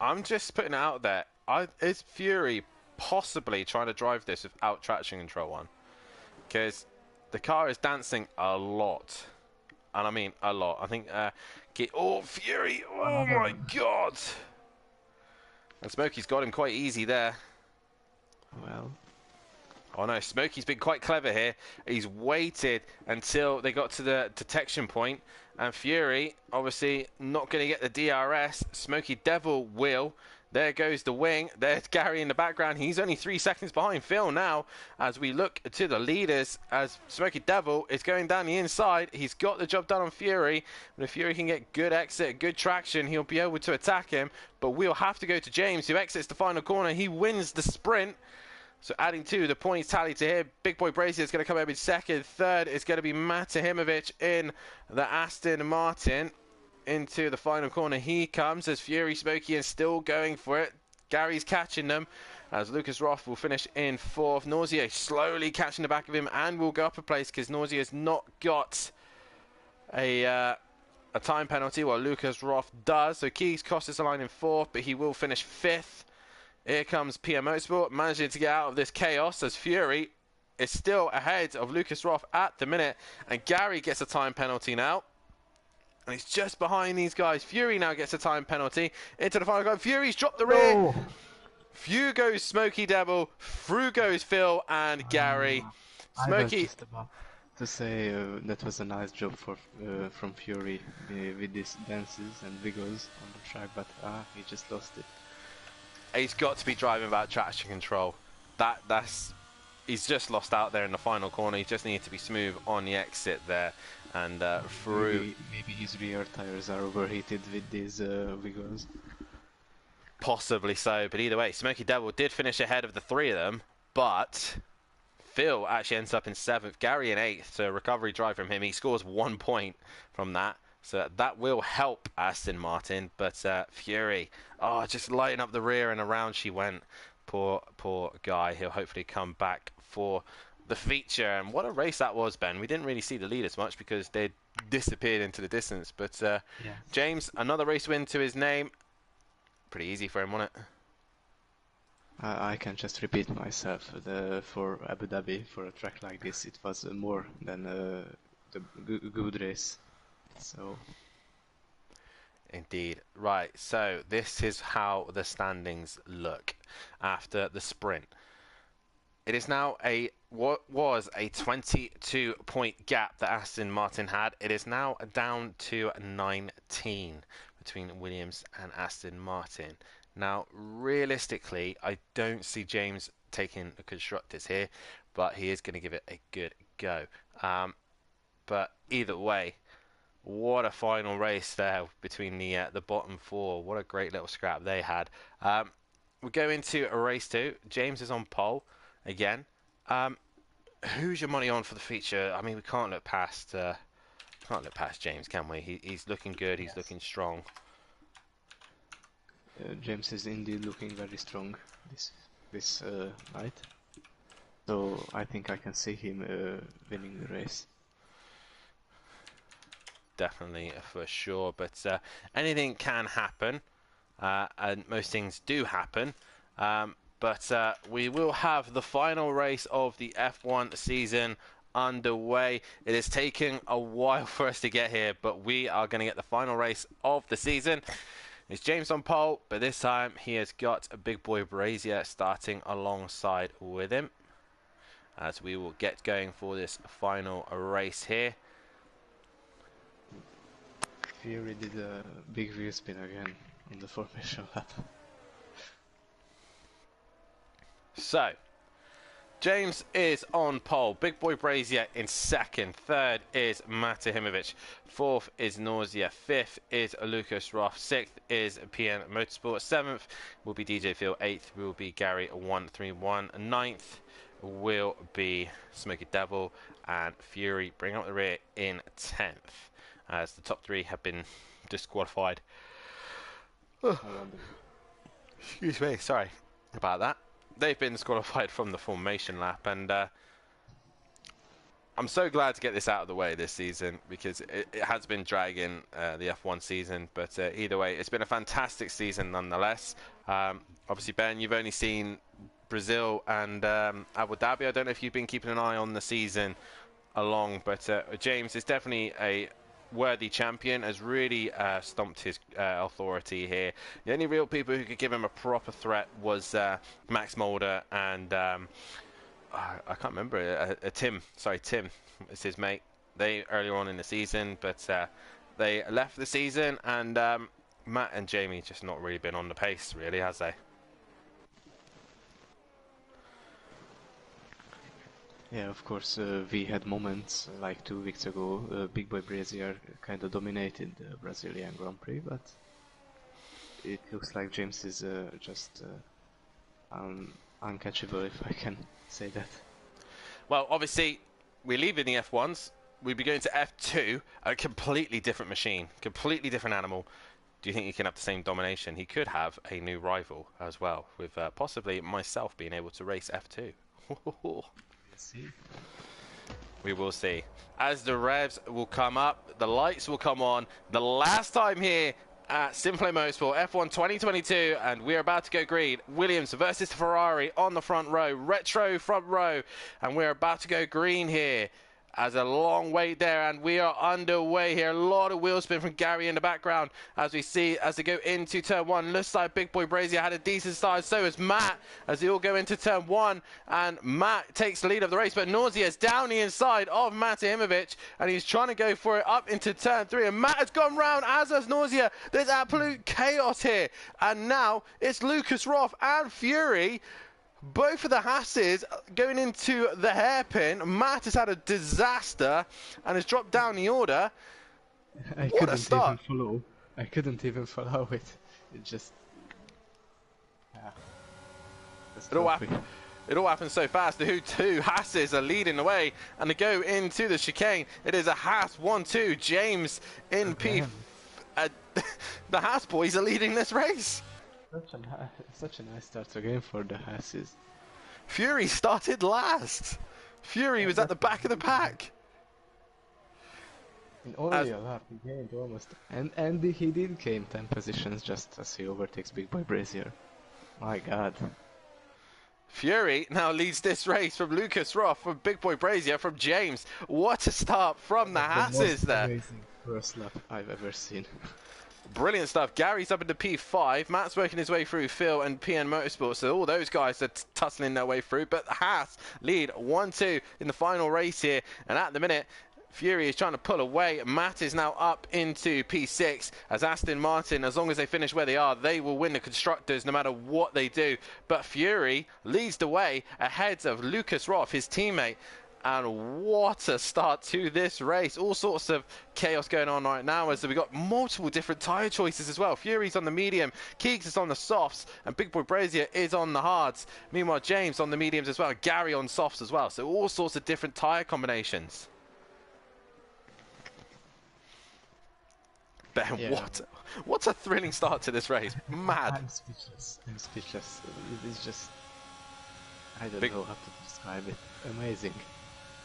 I'm just putting it out there. Is Fury possibly trying to drive this without traction control on? Because the car is dancing a lot, and I mean a lot. I think Fury, oh my god, and Smokey's got him quite easy there. Well, oh no, Smokey's been quite clever here. He's waited until they got to the detection point, and Fury obviously not going to get the DRS. Smokey Devil will. There goes the wing. There's Gary in the background. He's only 3 seconds behind Phil now as we look to the leaders as Smokey Devil is going down the inside. He's got the job done on Fury. But if Fury can get good exit, good traction, he'll be able to attack him. But we'll have to go to James, who exits the final corner. He wins the sprint. So adding to the points tally to here, Big Boy Brazier is going to come over in second. Third is going to be Matahimovic in the Aston Martin. Into the final corner he comes as Fury Smokey is still going for it. Gary's catching them as Lucas Roth will finish in 4th. Nausea slowly catching the back of him and will go up a place because Nausea has not got a time penalty while Lucas Roth does. So Keys crosses the line in 4th, but he will finish 5th. Here comes PM Motorsport managing to get out of this chaos as Fury is still ahead of Lucas Roth at the minute, and Gary gets a time penalty now. And he's just behind these guys. Fury now gets a time penalty into the final go. Fury's dropped the rear. Through goes Smokey Devil. Through goes Phil and Gary. I was Smokey. just about to say that was a nice job from Fury with these dances and wiggles on the track, but he just lost it. He's got to be driving without traction control. He's just lost out there in the final corner. He just needs to be smooth on the exit there and through. Maybe his rear tires are overheated with these wiggles. Possibly so, but either way, Smokey Devil did finish ahead of the three of them, but Phil actually ends up in 7th, Gary in 8th, so a recovery drive from him. He scores 1 point from that, so that will help Aston Martin, but Fury, just lighting up the rear and around she went. Poor guy. He'll hopefully come back for the feature. And what a race that was, Ben. We didn't really see the leaders much because they disappeared into the distance, but James, another race win to his name. Pretty easy for him, wasn't it? I can just repeat myself. For Abu Dhabi, for a track like this, it was more than the good race. So. Indeed. Right, so this is how the standings look after the sprint. It is now what was a 22-point gap that Aston Martin had. It is now down to 19 between Williams and Aston Martin. Now, realistically, I don't see James taking the constructors here, but he is going to give it a good go. But either way, what a final race there between the bottom four. What a great little scrap they had. We go into race 2. James is on pole again. Who's your money on for the feature? I mean, we can't look past James, can we? He's looking good. He's looking strong. James is indeed looking very strong this night. So I think I can see him winning the race. Definitely, for sure. But anything can happen, and most things do happen. But we will have the final race of the F1 season underway. It is taking a while for us to get here, but we are going to get the final race of the season. It's James on pole, but this time he has got a big boy Brazier starting alongside with him, as we will get going for this final race here. Fury did a big wheel spin again on the formation lap. So, James is on pole. Big boy Brazier in 2nd. 3rd is Matahimovic. 4th is Nausea. 5th is Lucas Roth. 6th is PN Motorsport. 7th will be DJ Phil. 8th will be Gary 131. 9th will be Smokey Devil. And Fury bring up the rear in 10th. As the top 3 have been disqualified. Excuse me, sorry about that. They've been disqualified from the formation lap, and I'm so glad to get this out of the way this season, because it has been dragging the F1 season, but either way, it's been a fantastic season nonetheless. Obviously, Ben, you've only seen Brazil and Abu Dhabi. I don't know if you've been keeping an eye on the season along, but James is definitely a worthy champion, has really stomped his authority here. The only real people who could give him a proper threat was Max Mulder and I can't remember, Tim is his mate. They earlier on in the season, but they left the season, and Matt and Jamie just not really been on the pace, really, has they? Yeah, of course, we had moments like 2 weeks ago. Big Boy Brazier kind of dominated the Brazilian Grand Prix, but it looks like James is just uncatchable, if I can say that. Well, obviously, we're leaving the F1s. We'll be going to F2, a completely different machine, completely different animal. Do you think he can have the same domination? He could have a new rival as well, with possibly myself being able to race F2. See. We will see. As the revs will come up, the lights will come on. The last time here at SimPlay Motorsport F1 2022, and we're about to go green. Williams versus Ferrari on the front row, retro front row, and we're about to go green here. As a long wait there, and we are underway here. A lot of wheel spin from Gary in the background as we see as they go into turn one. Looks like Big Boy Brazier had a decent start, so has Matt as they all go into turn one, and Matt takes the lead of the race, but Nausea is down the inside of Matt Imovic, and he's trying to go for it up into turn three, and Matt has gone round, as has Nausea. There's absolute chaos here, and now it's Lucas Roth and Fury. Both of the Hasses going into the hairpin. Matt has had a disaster and has dropped down the order. What a start. I couldn't even follow it. It just... Yeah. It all happened so fast. The two Hasses are leading the way, and they go into the chicane. It is a Haas 1-2. James in P. The Haas boys are leading this race. Such a nice start again for the Hasses. Fury started last. Fury was at the back of the pack. In only a lap, he gained almost. And he did gain 10 positions just as he overtakes Big Boy Brazier. My god. Fury now leads this race from Lucas Roth, from Big Boy Brazier, from James. What a start from the Hasses there. Amazing first lap I've ever seen. Brilliant stuff. Gary's up into P5. Matt's working his way through Phil and PN Motorsport. So all those guys are tussling their way through. But Haas lead 1-2 in the final race here. And at the minute, Fury is trying to pull away. Matt is now up into P6 as Aston Martin, as long as they finish where they are, they will win the Constructors no matter what they do. But Fury leads the way ahead of Lucas Roth, his teammate. And what a start to this race. All sorts of chaos going on right now as we've got multiple different tyre choices as well. Fury's on the medium, Keegs is on the softs, and Big Boy Brazier is on the hards. Meanwhile, James on the mediums as well, Gary on softs as well. So all sorts of different tyre combinations. Ben, yeah. what a thrilling start to this race. Mad. I'm speechless. It's just... I don't know how to describe it. Amazing.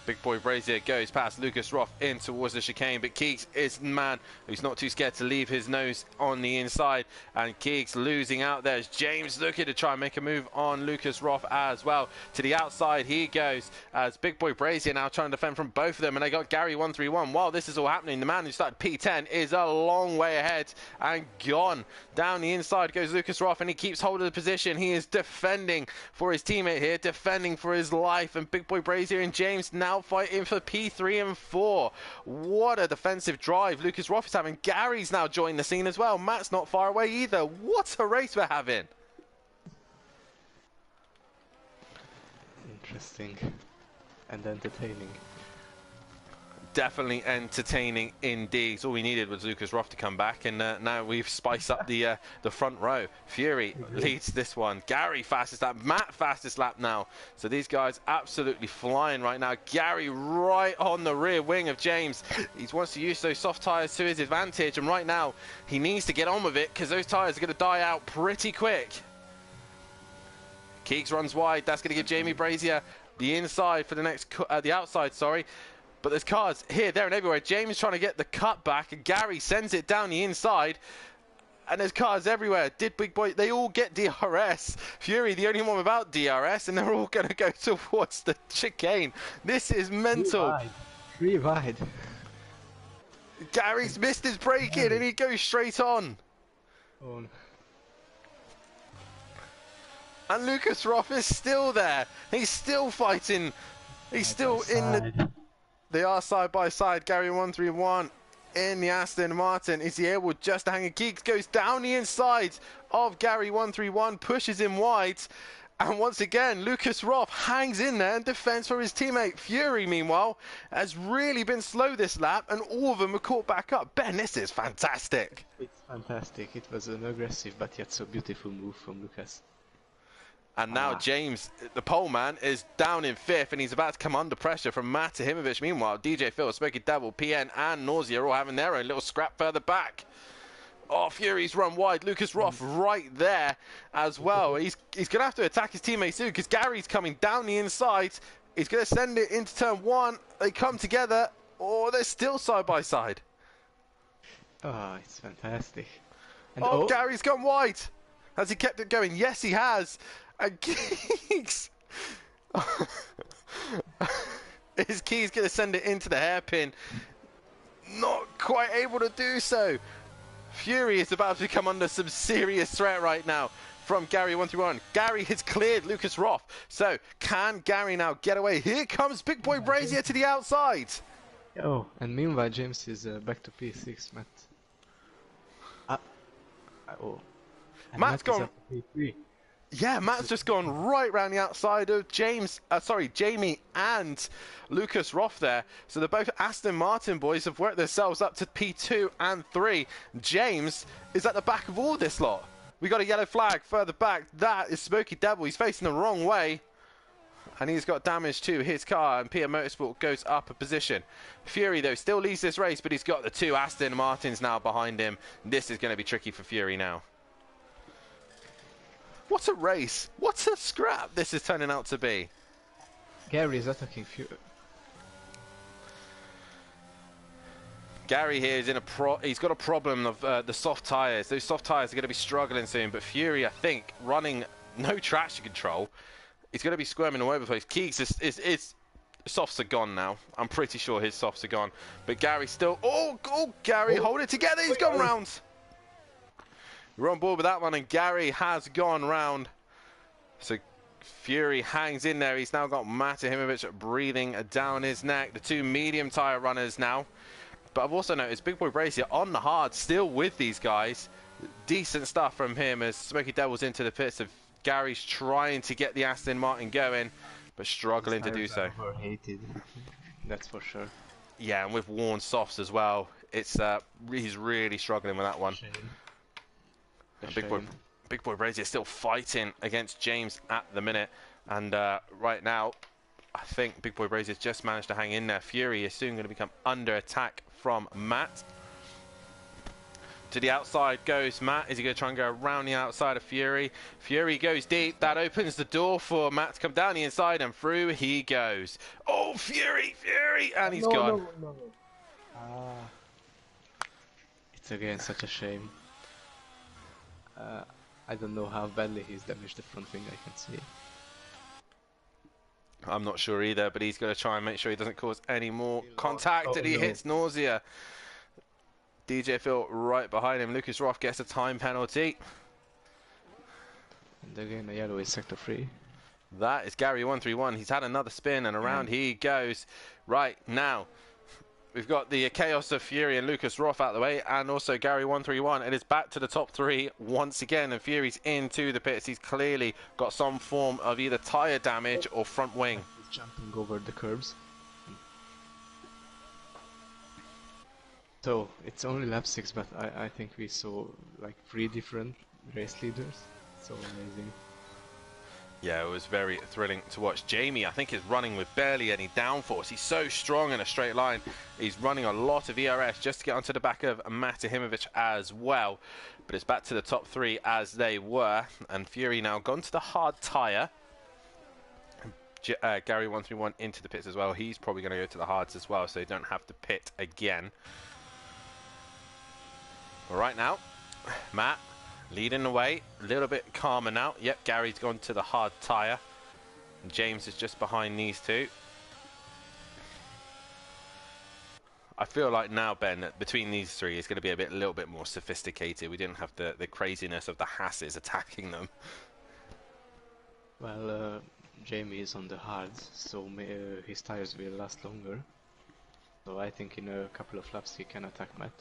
Big Boy Brazier goes past Lucas Roth in towards the chicane, but Keegs is the man who's not too scared to leave his nose on the inside, and Keegs losing out there as James looking to try and make a move on Lucas Roth as well. To the outside he goes as Big Boy Brazier now trying to defend from both of them, and they got Gary 131. While this is all happening, the man who started P10 is a long way ahead and gone. Down the inside goes Lucas Roth, and he keeps hold of the position. He is defending for his teammate here, defending for his life, and Big Boy Brazier and James now fighting for P3 and 4. What a defensive drive Lucas Roth is having. Gary's now joined the scene as well. Matt's not far away either. What a race we're having. Interesting and entertaining. Definitely entertaining indeed. All we needed was Lucas Roth to come back, and now we've spiced up the front row. Fury leads this one. Gary fastest lap. Matt fastest lap now. So these guys absolutely flying right now. Gary right on the rear wing of James. He wants to use those soft tyres to his advantage, and right now he needs to get on with it because those tyres are going to die out pretty quick. Keegs runs wide. That's going to give Jamie Brazier the inside for the next, the outside, sorry. But there's cars here, there, and everywhere. James trying to get the cut back, and Gary sends it down the inside. And there's cars everywhere. Did Big Boy... They all get DRS. Fury, the only one without DRS, and they're all going to go towards the chicane. This is mental. Three wide. Gary's missed his braking, and he goes straight on. And Lucas Roth is still there. He's still fighting. He's still in the... They are side by side. Gary 131 in the Aston Martin. Is he able just to hang a Keegs? Goes down the inside of Gary 131, pushes him wide. And once again, Lucas Roth hangs in there and defends for his teammate. Fury, meanwhile, has really been slow this lap, and all of them are caught back up. Ben, this is fantastic. It's fantastic. It was an aggressive but yet so beautiful move from Lucas. And now James, the pole man, is down in 5th, and he's about to come under pressure from Matt Imovic. Meanwhile, DJ Phil, Smoky Devil, PN, and Nausea are all having their own little scrap further back. Oh, Fury's run wide. Lucas Roth right there as well. He's going to have to attack his teammate soon because Gary's coming down the inside. He's going to send it into turn 1. They come together. Oh, they're still side by side. Oh, it's fantastic. And oh, Gary's gone wide. Has he kept it going? Yes, he has. And Keys. His Key's going to send it into the hairpin. Not quite able to do so. Fury is about to come under some serious threat right now from Gary 131. Gary has cleared Lucas Roth. So can Gary now get away? Here comes Big Boy Brazier to the outside. Oh, and meanwhile James is back to P6, Matt. Oh. And Matt's Matt is gone. up to P3. Yeah, Matt's just gone right round the outside of Jamie and Lucas Roth there. So they're both Aston Martin boys have worked themselves up to P2 and 3. James is at the back of all this lot. We got a yellow flag further back. That is Smoky Devil. He's facing the wrong way. And he's got damage to his car, and PM Motorsport goes up a position. Fury, though, still leads this race, but he's got the 2 Aston Martins now behind him. This is going to be tricky for Fury now. What a race. What a scrap this is turning out to be. Gary is attacking Fury. Gary here is in he's got a problem of the soft tyres. Those soft tyres are going to be struggling soon, but Fury, I think, running no traction control, he's going to be squirming all over the place. Keeks is softs are gone now. I'm pretty sure his softs are gone. But Gary still... Oh, Gary, hold it together. He's gone round. We're on board with that one, and Gary has gone round. So Fury hangs in there. He's now got Matahimovic breathing down his neck. The 2 medium tyre runners now. But I've also noticed Big Boy Brazier on the hard, still with these guys. Decent stuff from him as Smoky Devil's into the pits. Of Gary's trying to get the Aston Martin going, but struggling to do so. Overhated. That's for sure. Yeah, and with worn softs as well, it's he's really struggling with that one. Big Boy Brazier still fighting against James at the minute, and right now, I think Big Boy Brazier's just managed to hang in there. Fury is soon going to become under attack from Matt. To the outside goes Matt. Is he going to try and go around the outside of Fury? Fury goes deep. That opens the door for Matt to come down the inside, and through he goes. Oh, Fury! And he's gone. No. It's again such a shame. I don't know how badly he's damaged the front wing, I can see. I'm not sure either, but he's going to try and make sure he doesn't cause any more contact, and he hits Nausea. DJ Phil right behind him. Lucas Roth gets a time penalty. And again, the yellow is sector 3. That is Gary 131. He's had another spin, and around he goes. Right now, we've got the chaos of Fury and Lucas Roth out of the way, and also Gary 131. It is back to the top 3 once again, and Fury's into the pits. He's clearly got some form of either tyre damage or front wing. He's jumping over the curbs. So, it's only lap 6, but I think we saw like 3 different race leaders. So amazing. Yeah, it was very thrilling to watch. Jamie, I think, is running with barely any downforce. He's so strong in a straight line. He's running a lot of ERS just to get onto the back of Matahimovic as well. But it's back to the top 3 as they were. And Fury now gone to the hard tyre. Gary 131 into the pits as well. He's probably going to go to the hards as well, so they don't have to pit again. But right now, Matt leading the way, a little bit calmer now. Yep, Gary's gone to the hard tyre. James is just behind these 2. I feel like now, Ben, that between these 3 it's going to be a little bit more sophisticated. We didn't have the craziness of the Hasses attacking them. Well, Jamie is on the hards, so his tyres will last longer. So I think in a couple of laps he can attack Matt.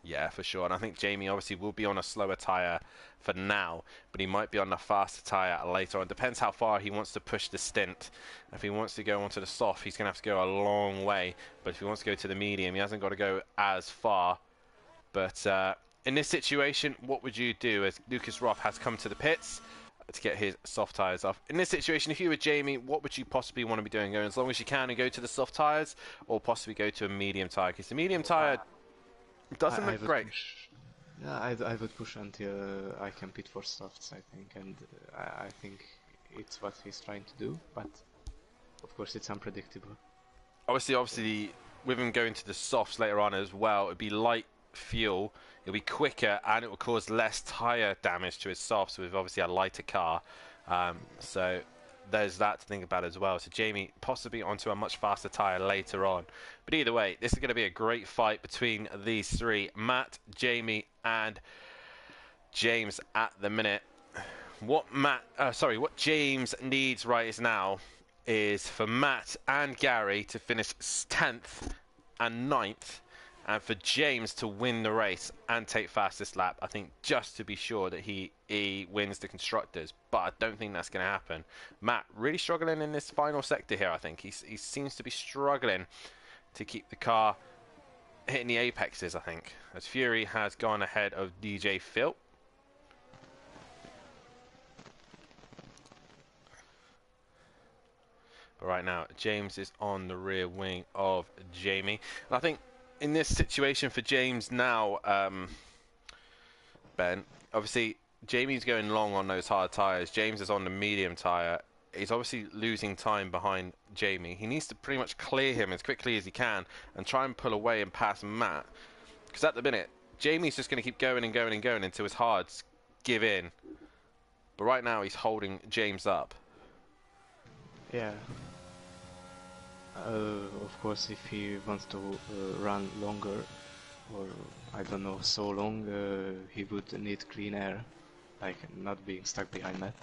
Yeah, for sure. And I think Jamie obviously will be on a slower tyre for now, but he might be on a faster tyre later on. Depends how far he wants to push the stint. If he wants to go onto the soft, he's going to have to go a long way. But if he wants to go to the medium, he hasn't got to go as far. But in this situation, what would you do? As Lucas Roth has come to the pits to get his soft tyres off. In this situation, if you were Jamie, what would you possibly want to be doing? Going as long as you can and go to the soft tyres, or possibly go to a medium tyre? Because the medium tyre doesn't look great. Yeah, I would push until I can pit for softs, I think, and I think it's what he's trying to do, but of course it's unpredictable. Obviously, with him going to the softs later on as well, it'd be light fuel, it'll be quicker and it will cause less tyre damage to his softs, so we've obviously a lighter car. So there's that to think about as well. So Jamie possibly onto a much faster tyre later on. But either way, this is going to be a great fight between these three, Matt, Jamie and James at the minute. What James needs right now is for Matt and Gary to finish 10th and 9th, and for James to win the race and take fastest lap. I think just to be sure that he wins the constructors, but I don't think that's going to happen. Matt really struggling in this final sector here. I think he seems to be struggling to keep the car hitting the apexes, I think, as Fury has gone ahead of DJ Phil. But right now, James is on the rear wing of Jamie. And I think in this situation for James now, Ben, obviously Jamie's going long on those hard tyres. James is on the medium tyre. He's obviously losing time behind Jamie. He needs to pretty much clear him as quickly as he can and try and pull away and pass Matt. Because at the minute, Jamie's just going to keep going and going and going until his hards give in. But right now, he's holding James up. Yeah. Of course, if he wants to run longer, or I don't know, so long, he would need clean air, like not being stuck behind Matt.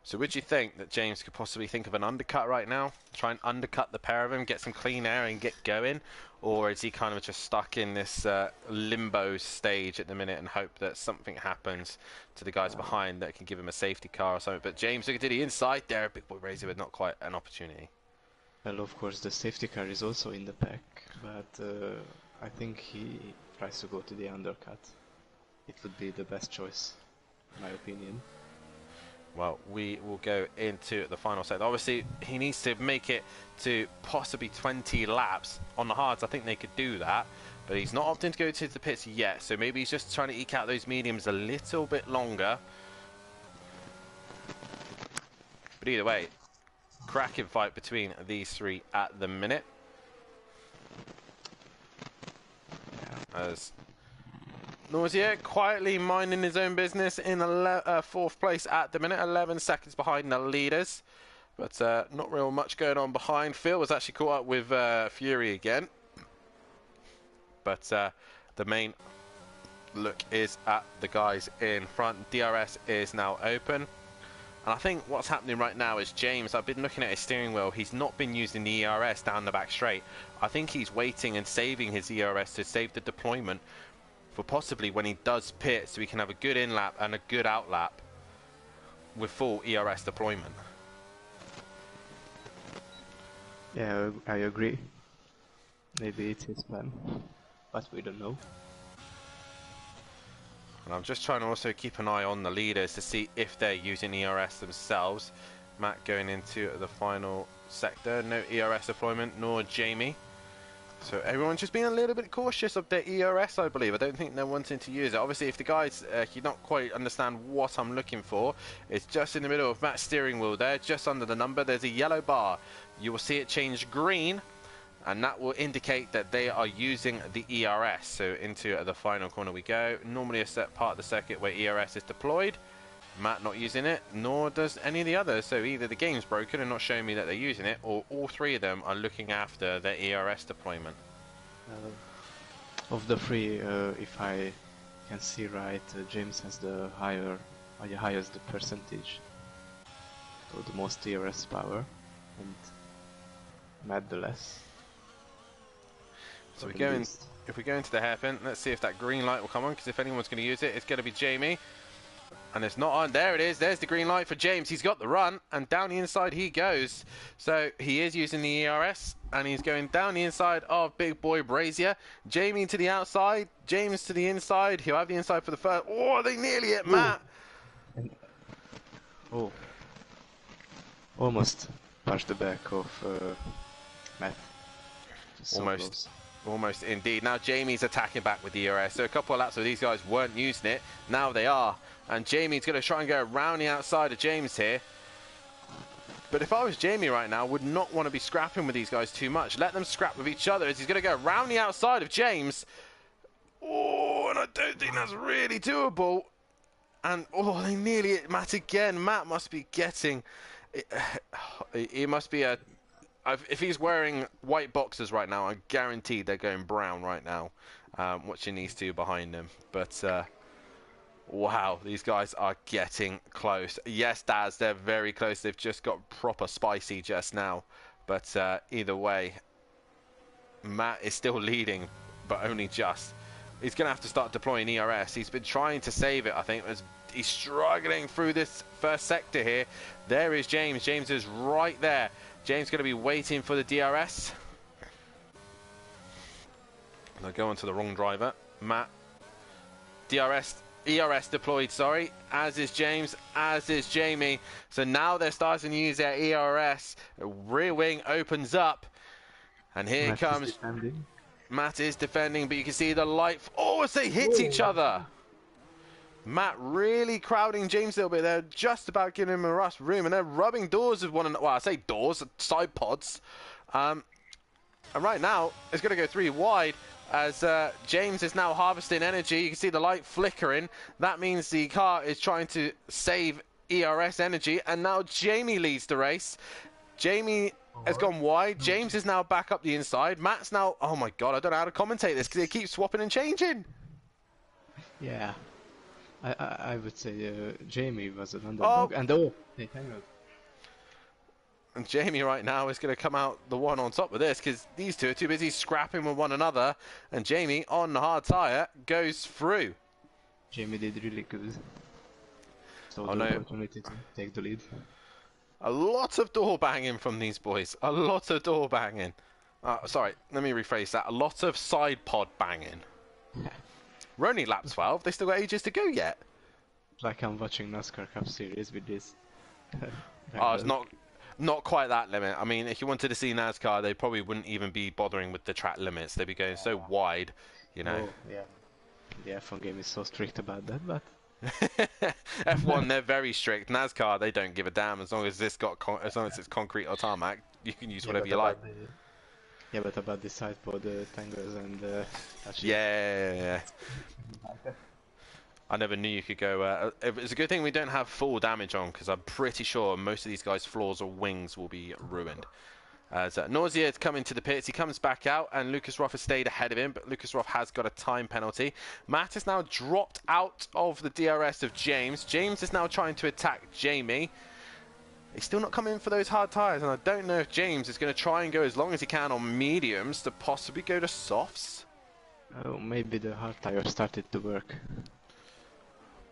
So would you think that James could possibly think of an undercut right now? Try and undercut the pair of them, get some clean air and get going? Or is he kind of just stuck in this limbo stage at the minute and hope that something happens to the guys behind that can give him a safety car or something? But James looking to the inside there, Big Boy Razor with not quite an opportunity. Well, of course, the safety car is also in the pack, but I think he tries to go to the undercut. It would be the best choice, in my opinion. Well, we will go into the final set. Obviously, he needs to make it to possibly 20 laps on the hards. I think they could do that, but he's not opting to go to the pits yet, so maybe he's just trying to eke out those mediums a little bit longer. But either way, cracking fight between these three at the minute. As Nausea quietly minding his own business in 4th place at the minute, 11 seconds behind the leaders, but not real much going on behind. Phil was actually caught up with Fury again, but the main look is at the guys in front. DRS is now open, and I think what's happening right now is James, I've been looking at his steering wheel, he's not been using the ERS down the back straight. I think he's waiting and saving his ERS to save the deployment for possibly when he does pit, so he can have a good in lap and a good out lap with full ERS deployment. Yeah, I agree. Maybe it's his plan, but we don't know. And I'm just trying to also keep an eye on the leaders to see if they're using ERS themselves. Matt going into the final sector, no ERS deployment, nor Jamie. So everyone's just being a little bit cautious of their ERS, I believe. I don't think they're wanting to use it. Obviously, if the guys, you don't quite understand what I'm looking for, it's just in the middle of Matt's steering wheel there, just under the number. There's a yellow bar. You will see it change green, and that will indicate that they are using the ERS. So into the final corner we go. Normally a set part of the circuit where ERS is deployed. Matt not using it, nor does any of the others. So either the game's broken and not showing me that they're using it, or all three of them are looking after their ERS deployment. Of the three, if I can see right, James has the highest percentage, so the most ERS power, and Matt the less. So if we go into the hairpin, let's see if that green light will come on, because if anyone's going to use it, it's going to be Jamie. And it's not on. There it is. There's the green light for James. He's got the run, and down the inside he goes. So he is using the ERS, and he's going down the inside of Big Boy Brazier. Jamie to the outside, James to the inside. He'll have the inside for the first. Oh, they nearly hit Matt. Oh, almost pushed the back of Matt. So Almost indeed. Now Jamie's attacking back with the ERS. So a couple of laps where these guys weren't using it. Now they are. And Jamie's going to try and go around the outside of James here. But if I was Jamie right now, would not want to be scrapping with these guys too much. Let them scrap with each other as he's going to go around the outside of James. Oh, and I don't think that's really doable. And, oh, they nearly hit Matt again. Matt must be getting... He must be a... If he's wearing white boxers right now, I'm guaranteed they're going brown right now. Watching these two behind them. But... wow, these guys are getting close. Yes, Daz, they're very close. They've just got proper spicy just now. But either way, Matt is still leading, but only just. He's going to have to start deploying ERS. He's been trying to save it, I think. He's struggling through this first sector here. There is James. James is right there. James going to be waiting for the DRS. They'll go onto the wrong driver. Matt. ERS deployed, sorry, as is James, as is Jamie. So now they're starting to use their ERS. Rear wing opens up, and here comes Matt is defending, but you can see the light. Oh, as they hit each other. Matt really crowding James a little bit. They're just about giving him a rush room, and they're rubbing doors with one another. Well, I say doors, side pods. And right now, it's going to go 3 wide. As James is now harvesting energy. You can see the light flickering. That means the car is trying to save ERS energy. And now Jamie leads the race. Jamie has gone wide. James is now back up the inside. Matt's now... Oh my god, I don't know how to commentate this because they keep swapping and changing. Yeah. I would say Jamie was an underdog. And oh, hey, hang on. And Jamie right now is going to come out the one on top of this because these two are too busy scrapping with one another. And Jamie, on the hard tyre, goes through. Jamie did really good. So the opportunity to take the lead. A lot of door banging from these boys. A lot of door banging. Sorry, let me rephrase that. A lot of side pod banging. We're only lap 12. They still got ages to go yet. Like I'm watching NASCAR Cup Series with this. Oh, it's not quite that limit. I mean, if you wanted to see NASCAR, they probably wouldn't even be bothering with the track limits. They'd be going so wide, you know. Oh, yeah. The F1 game is so strict about that, but... F1, they're very strict. NASCAR, they don't give a damn as long as it's concrete or tarmac. You can use whatever you like. Yeah, but about the side pod tangles and... yeah. I never knew you could go... it's a good thing we don't have full damage on, because I'm pretty sure most of these guys' floors or wings will be ruined. As Nausea coming to the pits, he comes back out, and Lucas Roth has stayed ahead of him, but Lucas Roth has got a time penalty. Matt has now dropped out of the DRS of James. James is now trying to attack Jamie. He's still not coming in for those hard tyres, and I don't know if James is going to try and go as long as he can on mediums to possibly go to softs. Oh, maybe the hard tyre started to work.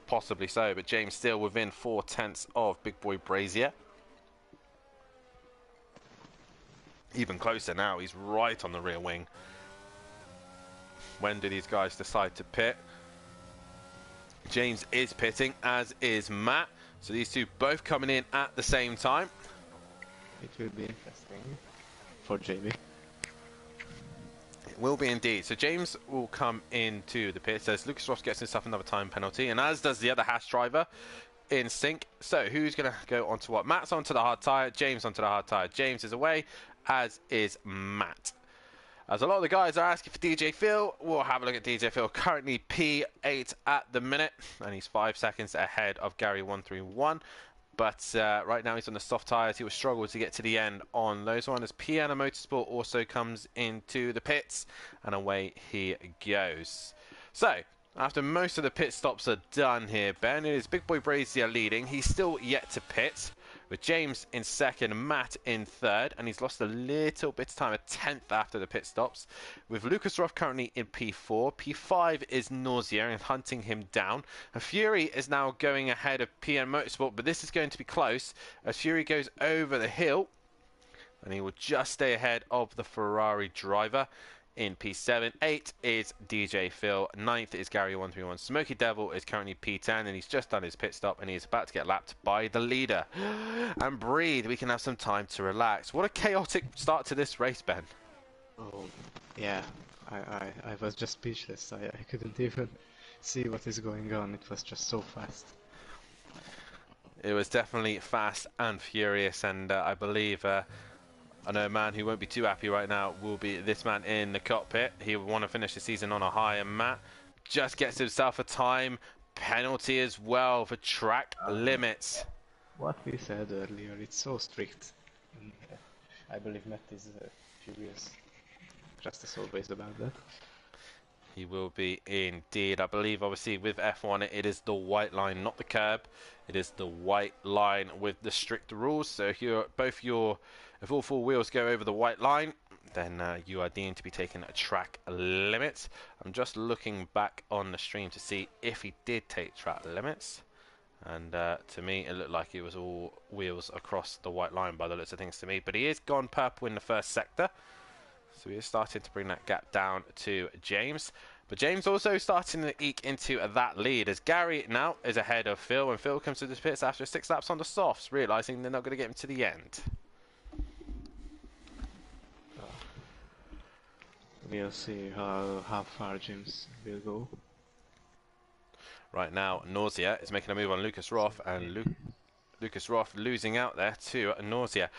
Possibly so, but James still within 4/10 of Big Boy Brazier. Even closer now, he's right on the rear wing. When do these guys decide to pit? James is pitting, as is Matt. So these two both coming in at the same time. It will be interesting for Jamie. Will be indeed. So James will come into the pit. Says Lucas Ross gets himself another time penalty, and as does the other Haas driver in sync. So who's going to go onto what? Matt's onto the hard tyre, James onto the hard tyre. James is away, as is Matt. As a lot of the guys are asking for DJ Phil, we'll have a look at DJ Phil. Currently P8 at the minute, and he's 5 seconds ahead of Gary 131. But right now he's on the soft tyres. He will struggle to get to the end on those ones. As Piano Motorsport also comes into the pits, and away he goes. So, after most of the pit stops are done here, Ben, it is Big Boy Brazier leading. He's still yet to pit, with James in second, Matt in third, and he's lost a little bit of time, a 10th after the pit stops, with Lucas Roth currently in P4. P5 is Nausea and hunting him down. And Fury is now going ahead of PN Motorsport, but this is going to be close as Fury goes over the hill, and he will just stay ahead of the Ferrari driver. In P7, 8 is DJ Phil, 9th is Gary 131. Smoky Devil is currently P10, and he's just done his pit stop, and he's about to get lapped by the leader. And breathe, we can have some time to relax. What a chaotic start to this race, Ben. Oh, yeah, I was just speechless. I couldn't even see what is going on. It was just so fast. It was definitely fast and furious, and I believe I know a man who won't be too happy right now will be this man in the cockpit. He will want to finish the season on a high, and Matt just gets himself a time penalty as well for track limits. What we said earlier, it's so strict. And, I believe Matt is furious, just as always, about that. He will be indeed. I believe, obviously, with F1, it is the white line, not the curb. It is the white line with the strict rules. So if if all four wheels go over the white line, then you are deemed to be taking a track limit. I'm just looking back on the stream to see if he did take track limits. And to me, it looked like it was all wheels across the white line by the looks of things to me. But he is gone purple in the first sector. So he is starting to bring that gap down to James. But James also starting to eke into that lead as Gary now is ahead of Phil. And Phil comes to the pits after 6 laps on the softs, realising they're not going to get him to the end. We'll see how far James will go. Right now, Nausea is making a move on Lucas Roth, and Lucas Roth losing out there to Nausea.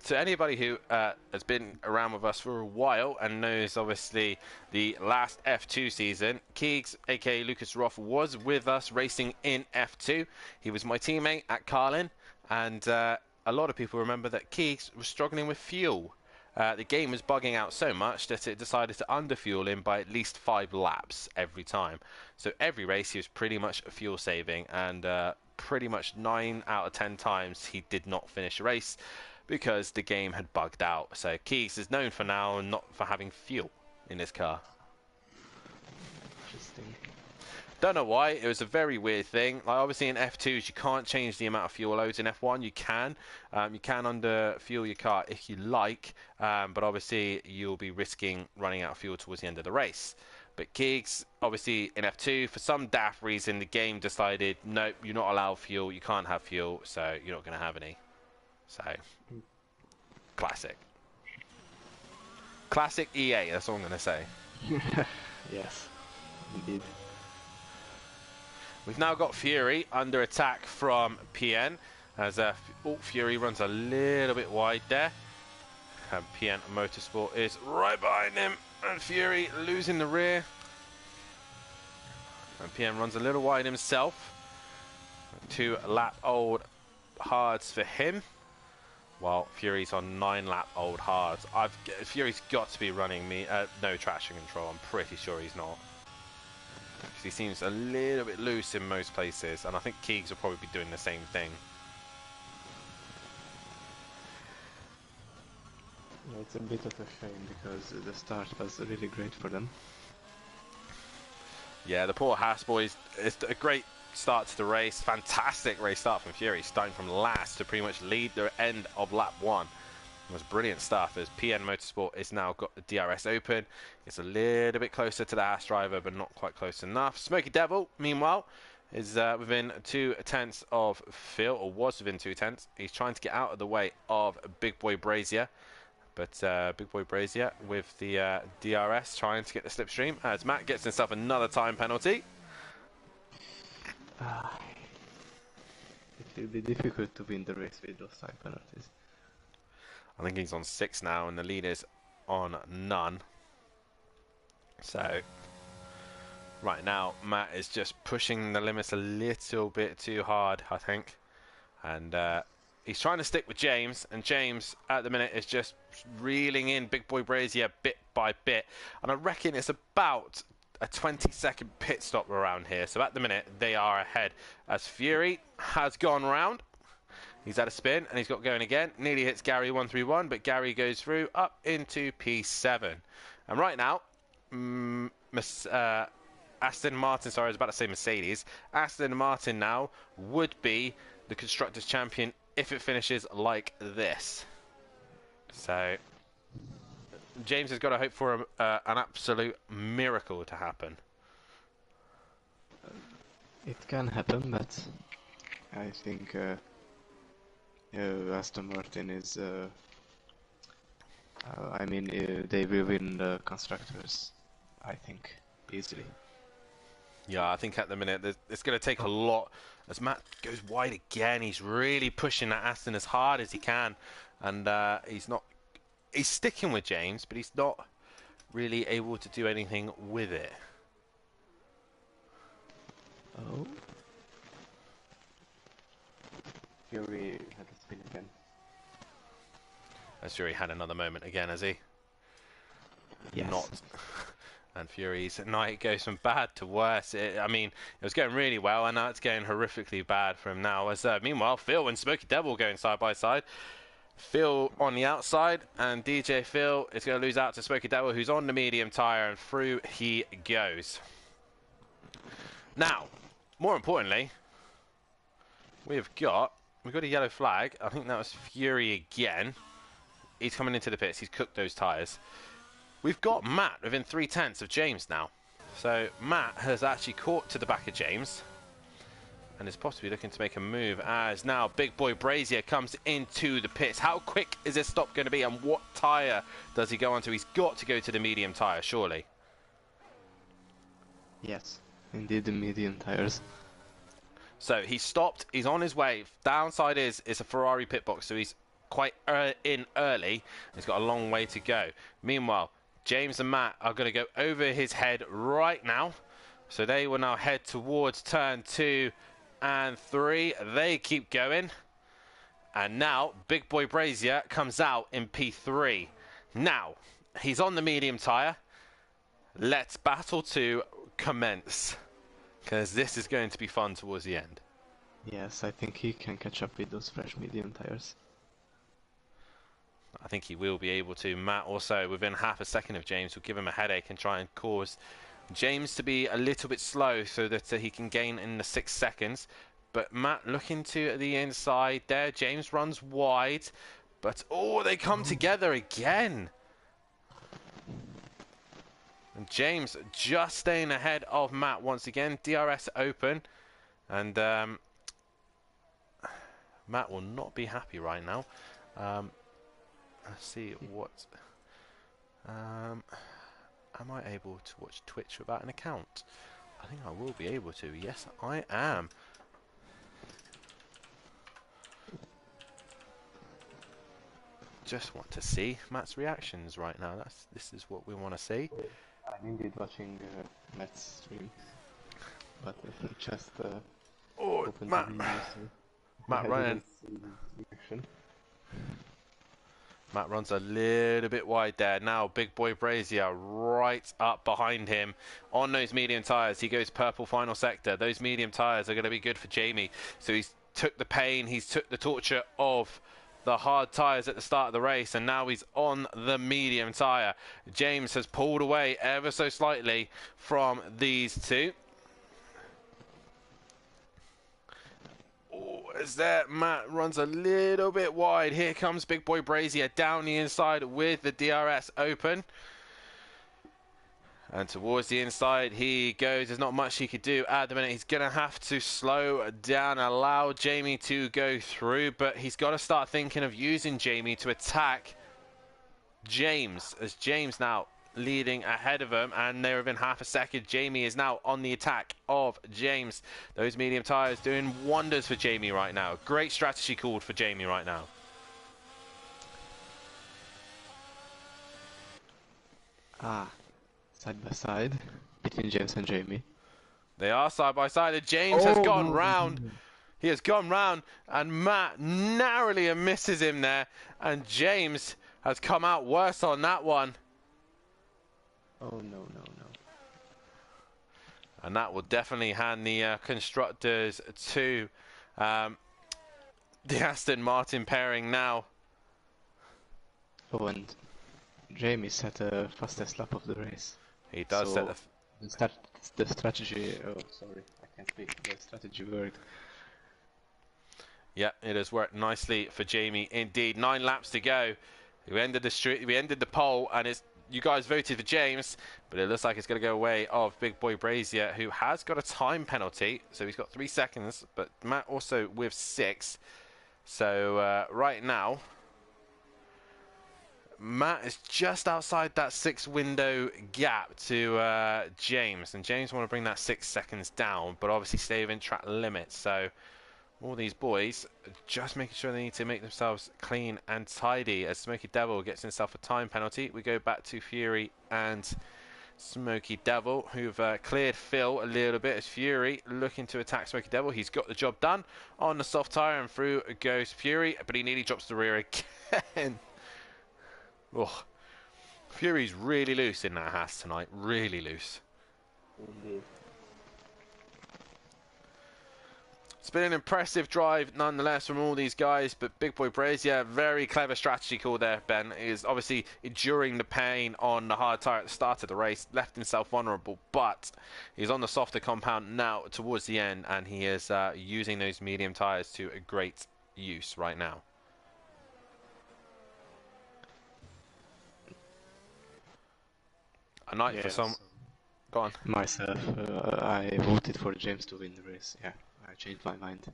So anybody who has been around with us for a while and knows, obviously, the last F2 season, Keegs, aka Lucas Roth, was with us racing in F2. He was my teammate at Carlin, and a lot of people remember that Keegs was struggling with fuel. The game was bugging out so much that it decided to underfuel him by at least 5 laps every time. So every race he was pretty much fuel saving, and pretty much 9 out of 10 times he did not finish a race because the game had bugged out. So Keys is known for now not for having fuel in his car. Interesting. Don't know why. It was a very weird thing. Like, obviously in F2s you can't change the amount of fuel loads. In F1 you can. You can underfuel your car if you like, but obviously you'll be risking running out of fuel towards the end of the race. But Keegs, obviously in F2, for some daft reason, the game decided, nope, you're not allowed fuel, you can't have fuel, so you're not going to have any. So, classic. Classic EA, that's all I'm going to say. Yes, indeed. We've now got Fury under attack from PN, as Fury runs a little bit wide there. And PN Motorsport is right behind him. And Fury losing the rear. And PM runs a little wide himself. 2 lap old hards for him. While Fury's on 9 lap old hards. Fury's got to be running no traction control. I'm pretty sure he's not. Because he seems a little bit loose in most places. And I think Keegs will probably be doing the same thing. It's a bit of a shame because the start was really great for them. Yeah, the poor Haas boys, it's a great start to the race. Fantastic race start from Fury, starting from last to pretty much lead the end of lap 1. It was brilliant stuff as PN Motorsport has now got the DRS open. It's a little bit closer to the Haas driver, but not quite close enough. Smoky Devil, meanwhile, is within 2 tenths of Phil, or was within 2 tenths. He's trying to get out of the way of Big Boy Brazier. But Big Boy Brazier with the DRS trying to get the slipstream as Matt gets himself another time penalty. It will be difficult to win the race with those time penalties. I think he's on 6 now and the lead is on none. So right now Matt is just pushing the limits a little bit too hard, I think. And he's trying to stick with James, and James at the minute is just reeling in Big Boy Brazier bit by bit. And I reckon it's about a 20-second pit stop around here. So at the minute, they are ahead as Fury has gone round. He's had a spin, and he's got going again. Nearly hits Gary 131, but Gary goes through up into P7. And right now, Aston Martin, sorry, I was about to say Mercedes. Aston Martin now would be the Constructors' Champion if it finishes like this. So James has got to hope for an absolute miracle to happen. It can happen, but I think Aston Martin is they will win the Constructors, I think, easily. Yeah, I think at the minute it's going to take a lot. As Matt goes wide again, he's really pushing that Aston as hard as he can, and he's sticking with James, but he's not really able to do anything with it. Oh. Fury had a spin again. As Fury had another moment again, has he? Yes. Not. And Fury's night goes from bad to worse. I mean, it was going really well, and now it's going horrifically bad for him now. As meanwhile, Phil and Smoky Devil going side by side. Phil on the outside, and DJ Phil is going to lose out to Smoky Devil, who's on the medium tyre, and through he goes. Now, more importantly, we've got a yellow flag. I think that was Fury again. He's coming into the pits. He's cooked those tyres. We've got Matt within 3/10 of James now. So Matt has actually caught to the back of James and is possibly looking to make a move, as now Big Boy Brazier comes into the pits. How quick is this stop going to be, and what tyre does he go onto? He's got to go to the medium tyre, surely. Yes, indeed, the medium tyres. So he stopped, he's on his way. Downside is it's a Ferrari pit box, so he's quite in early. He's got a long way to go. Meanwhile, James and Matt are going to go over his head right now. So they will now head towards turn 2 and 3. They keep going. And now Big Boy Brazier comes out in P3. Now, he's on the medium tyre. Let's battle 2 commence, because this is going to be fun towards the end. Yes, I think he can catch up with those fresh medium tyres. I think he will be able to. Matt also, within half a second of James, will give him a headache and try and cause James to be a little bit slow so that he can gain in the 6 seconds. But Matt looking to the inside there. James runs wide, but oh, they come together again. And James just staying ahead of Matt once again. DRS open, and Matt will not be happy right now. Let's see what. Am I able to watch Twitch without an account? I think I will be able to. Yes, I am. Just want to see Matt's reactions right now. This is what we want to see. I'm indeed watching Matt's stream, but just oh, open Matt. the video, so Matt running. Matt runs a little bit wide there. Now Big Boy Brazier right up behind him on those medium tyres. He goes purple final sector. Those medium tyres are going to be good for Jamie. So he's took the pain, he's took the torture of the hard tyres at the start of the race, and now he's on the medium tyre. James has pulled away ever so slightly from these two. As there, Matt runs a little bit wide. Here comes Big Boy Brazier down the inside with the DRS open. And towards the inside he goes. There's not much he could do at the minute. He's going to have to slow down, allow Jamie to go through. But he's got to start thinking of using Jamie to attack James. As James now leading ahead of him, and they're within half a second. Jamie is now on the attack of James. Those medium tyres doing wonders for Jamie right now. Great strategy called for Jamie right now. Side by side between James and Jamie. They are side by side, and James has gone round. He has gone round, and Matt narrowly misses him there, and James has come out worse on that one. Oh, no. And that will definitely hand the constructors to the Aston Martin pairing now. Oh, and Jamie set the fastest lap of the race. He does so set the strategy. Oh, sorry, I can't speak. The strategy worked. Yeah, it has worked nicely for Jamie indeed. 9 laps to go. We ended the poll, and you guys voted for James, but it looks like it's going to go away of Big Boy Brazier, who has got a time penalty, so he's got 3 seconds, but Matt also with 6. So right now, Matt is just outside that 6 window gap to James, and James want to bring that 6 seconds down, but obviously stay within track limits. So all these boys are just making sure they need to make themselves clean and tidy. As Smoky Devil gets himself a time penalty, we go back to Fury and Smoky Devil, who've cleared Phil a little bit. As Fury looking to attack Smoky Devil, he's got the job done on the soft tyre, and through goes Fury, but he nearly drops the rear again. Oh, Fury's really loose in that Haas tonight, really loose. Indeed. It's been an impressive drive nonetheless from all these guys, but Big Boy Brazier, very clever strategy call there, Ben, is obviously enduring the pain on the hard tyre at the start of the race, left himself vulnerable, but he's on the softer compound now towards the end, and he is using those medium tyres to a great use right now. A night for some... Go on. Myself, I voted for James to win the race. Yeah, I changed my mind.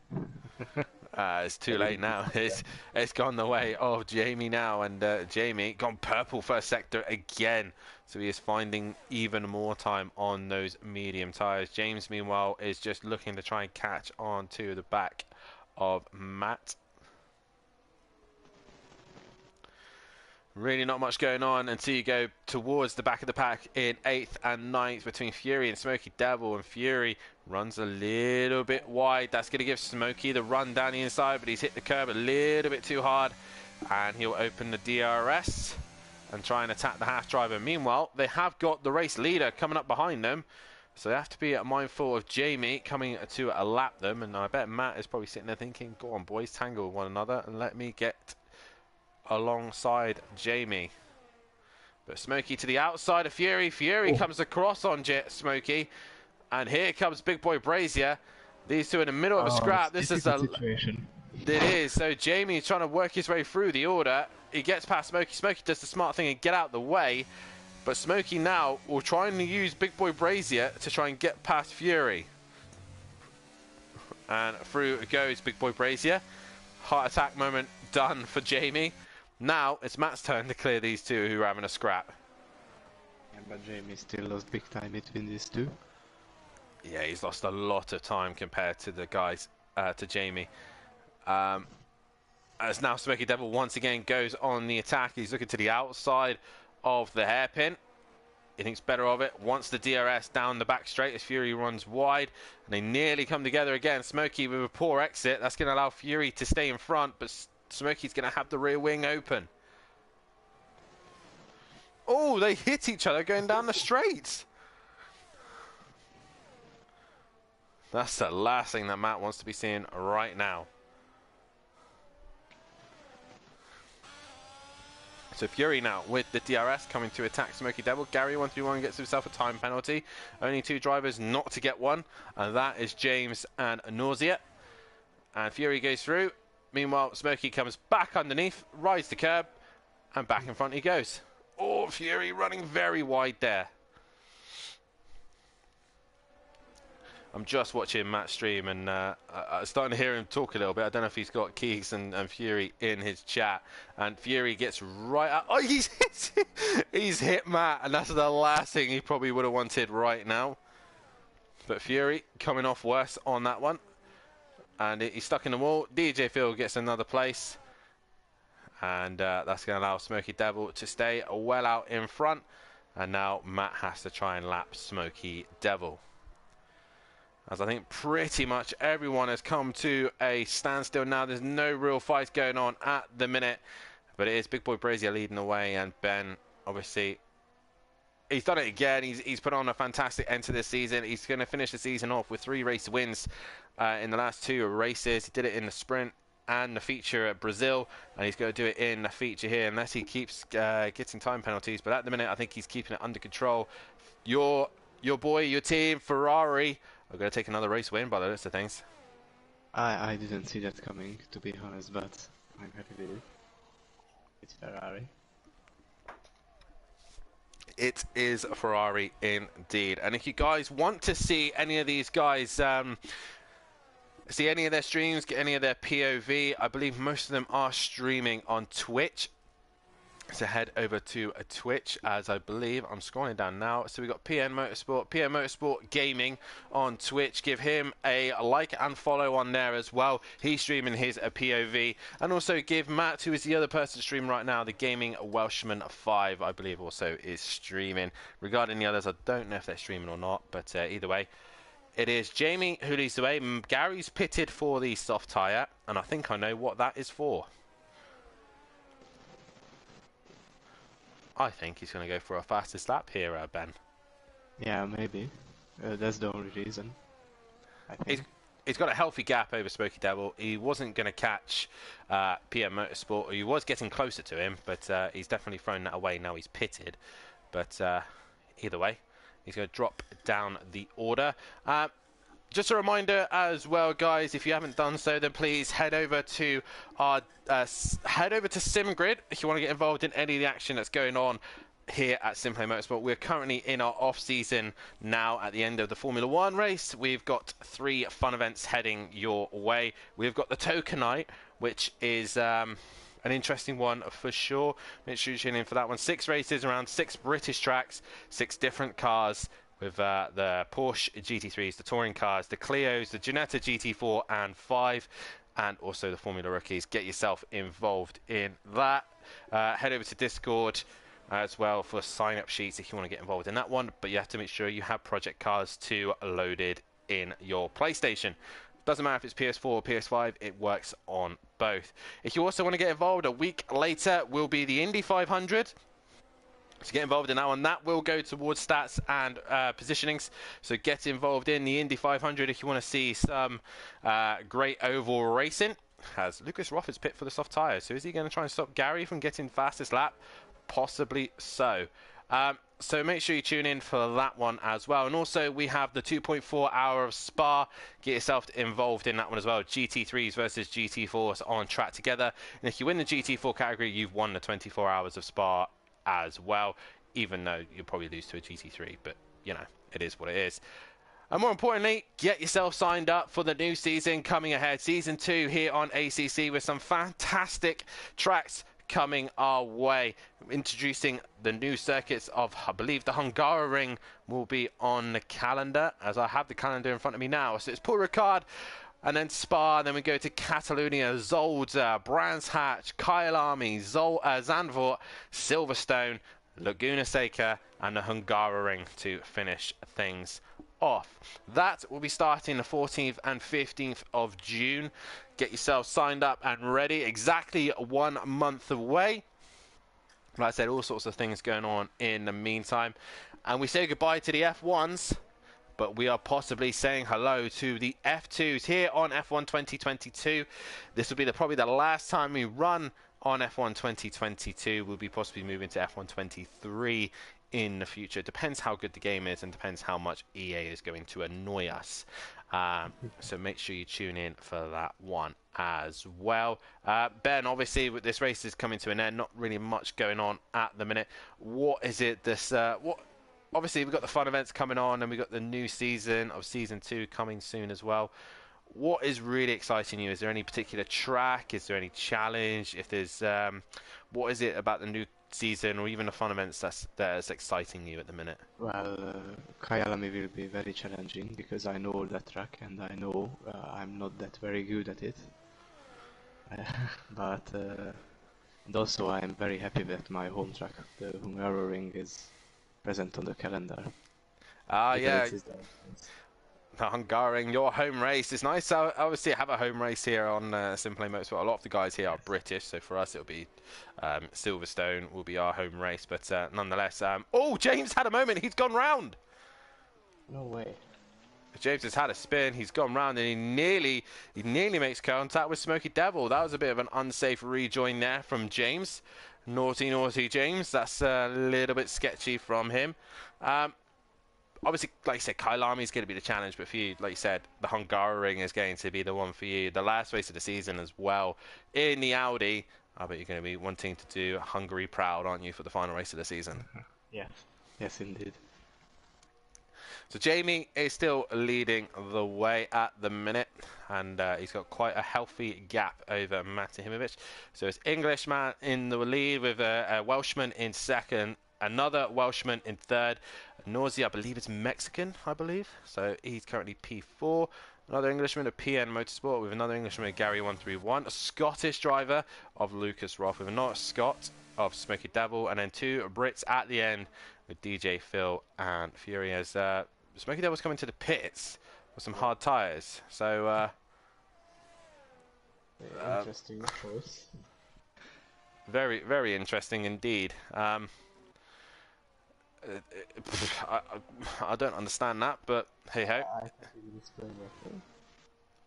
It's too late now. It's gone the way of Jamie now, and Jamie gone purple first sector again. So he is finding even more time on those medium tyres. James, meanwhile, is just looking to try and catch on to the back of Matt. Really not much going on until you go towards the back of the pack in 8th and 9th between Fury and Smoky Devil, and Fury runs a little bit wide. That's going to give Smoky the run down the inside, but he's hit the curb a little bit too hard, and he'll open the DRS and try and attack the half driver. Meanwhile, they have got the race leader coming up behind them, so they have to be mindful of Jamie coming to lap them, and I bet Matt is probably sitting there thinking, go on boys, tangle with one another and let me get alongside Jamie. But Smoky to the outside of Fury. Fury comes across on Smoky, and here comes Big Boy Brazier. These two in the middle of a scrap. This is a situation. It is. So Jamie is trying to work his way through the order. He gets past Smoky. Smoky does the smart thing and get out the way, but Smoky now will try and use Big Boy Brazier to try and get past Fury. And through goes Big Boy Brazier. Heart attack moment done for Jamie. Now it's Matt's turn to clear these two who are having a scrap. Yeah, but Jamie still lost big time between these two. Yeah, he's lost a lot of time compared to the guys, to Jamie. As now Smoky Devil once again goes on the attack. He's looking to the outside of the hairpin. He thinks better of it. Wants the DRS down the back straight as Fury runs wide. And they nearly come together again. Smoky with a poor exit. That's going to allow Fury to stay in front, but Smoky's going to have the rear wing open. Oh, they hit each other going down the straight. That's the last thing that Matt wants to be seeing right now. So Fury now with the DRS coming to attack Smoky Devil. Gary131 gets himself a time penalty. Only two drivers not to get one, and that is James and Nausea. And Fury goes through. Meanwhile, Smoky comes back underneath, rides the curb, and back in front he goes. Oh, Fury running very wide there. I'm just watching Matt's stream, and I'm starting to hear him talk a little bit. I don't know if he's got Keeks and Fury in his chat. And Fury gets right up. Oh, he's hit Matt, and that's the last thing he probably would have wanted right now. But Fury coming off worse on that one. And he's stuck in the wall. DJ Phil gets another place. And that's going to allow Smoky Devil to stay well out in front. And now Matt has to try and lap Smoky Devil. As I think pretty much everyone has come to a standstill now. There's no real fight going on at the minute. But it is Big Boy Brazier leading the way. And Ben, obviously, he's done it again. He's put on a fantastic end to this season. He's going to finish the season off with 3 race wins in the last 2 races. He did it in the sprint and the feature at Brazil. And he's going to do it in the feature here unless he keeps getting time penalties. But at the minute, I think he's keeping it under control. Your boy, your team, Ferrari, are going to take another race win by the list of things. I didn't see that coming, to be honest, but I'm happy with it. It's Ferrari. It is Ferrari indeed. And if you guys want to see any of these guys, see any of their streams, get any of their POV, I believe most of them are streaming on Twitch. So head over to Twitch, as I believe I'm scrolling down now. So we got PN Motorsport Gaming on Twitch. Give him a like and follow on there as well. He's streaming his POV, and also give Matt, who is the other person streaming right now, the Gaming Welshman 5, I believe, also is streaming. Regarding the others, I don't know if they're streaming or not, but either way, it is Jamie who leads the way. Gary's pitted for the soft tyre, and I think I know what that is for. I think he's going to go for a fastest lap here, Ben. Yeah, maybe. That's the only reason, I think. He's got a healthy gap over Smoky Devil. He wasn't going to catch PM Motorsport. He was getting closer to him, but he's definitely thrown that away now he's pitted. But either way, he's going to drop down the order. Just a reminder as well, guys, if you haven't done so, then please head over to our SimGrid if you want to get involved in any of the action that's going on here at SimPlay Motorsport. We're currently in our off-season now at the end of the Formula 1 race. We've got 3 fun events heading your way. We've got the Token Night, which is an interesting one for sure. Make sure you tune in for that one. 6 races around 6 British tracks, 6 different cars, with the Porsche GT3s, the touring cars, the Clios, the Ginetta GT4 and 5, and also the Formula Rookies. Get yourself involved in that. Head over to Discord as well for sign-up sheets if you want to get involved in that one, but you have to make sure you have Project Cars 2 loaded in your PlayStation. Doesn't matter if it's PS4 or PS5, it works on both. If you also want to get involved, a week later will be the Indy 500. To get involved in that one, that will go towards stats and positionings. So get involved in the Indy 500 if you want to see some great oval racing. Has Lucas Rofford's pit for the soft tyres. So is he going to try and stop Gary from getting fastest lap? Possibly so. So make sure you tune in for that one as well. And also we have the 2.4 hour of Spa. Get yourself involved in that one as well. GT3s versus GT4s on track together. And if you win the GT4 category, you've won the 24 hours of Spa as well, even though you'll probably lose to a GT3, but you know, it is what it is. And more importantly, get yourself signed up for the new season coming ahead, season 2 here on ACC, with some fantastic tracks coming our way. Introducing the new circuits of, I believe, the Hungaroring will be on the calendar, as I have the calendar in front of me now. So it's Paul Ricard, and then Spa, then we go to Catalonia, Zolder, Brands Hatch, Kyalami, Zandvoort, Silverstone, Laguna Seca, and the Hungaroring to finish things off. That will be starting the 14th and 15th of June. Get yourself signed up and ready. Exactly 1 month away. Like I said, all sorts of things going on in the meantime. And we say goodbye to the F1s. But we are possibly saying hello to the F2s here on F1 2022. This will be probably the last time we run on F1 2022. We'll be possibly moving to F1 23 in the future. Depends how good the game is and depends how much EA is going to annoy us. So make sure you tune in for that one as well. Ben, obviously with this race is coming to an end, not really much going on at the minute. What is it obviously, we've got the fun events coming on, and we've got the new season of Season 2 coming soon as well. What is really exciting you? Is there any particular track? Is there any challenge? If there's, what is it about the new season or even the fun events that's exciting you at the minute? Well, Kyalami will be very challenging because I know that track and I know I'm not that very good at it. But and also I'm very happy that my home track, the Hungaroring, is present on the calendar. Yeah. The Hungaroring, your home race is nice. So obviously, I have a home race here on SimPlay Motorsport. A lot of the guys here are British, so for us it'll be Silverstone will be our home race. But nonetheless, oh, James had a moment. He's gone round. No way. James has had a spin. He's gone round and he nearly makes contact with Smoky Devil. That was a bit of an unsafe rejoin there from James. Naughty James. That's a little bit sketchy from him. Obviously, like I said, Kyalami is going to be the challenge, but for you, like you said, the Hungaroring is going to be the one for you. The last race of the season as well in the Audi. I bet you're going to be wanting to do Hungary proud, aren't you, for the final race of the season? Yeah. Yes, indeed. So Jamie is still leading the way at the minute, and he's got quite a healthy gap over Matahimovic. So it's Englishman in the lead with a Welshman in second, another Welshman in third. Nausea, I believe it's Mexican, I believe. So he's currently P4. Another Englishman of PN Motorsport with another Englishman of Gary 131. A Scottish driver of Lucas Roth with another Scot of Smoky Devil. And then two Brits at the end with DJ Phil and Fury, as Smoky Devil's coming to the pits with some hard tyres. So interesting choice. very, very interesting indeed. I don't understand that, but hey ho.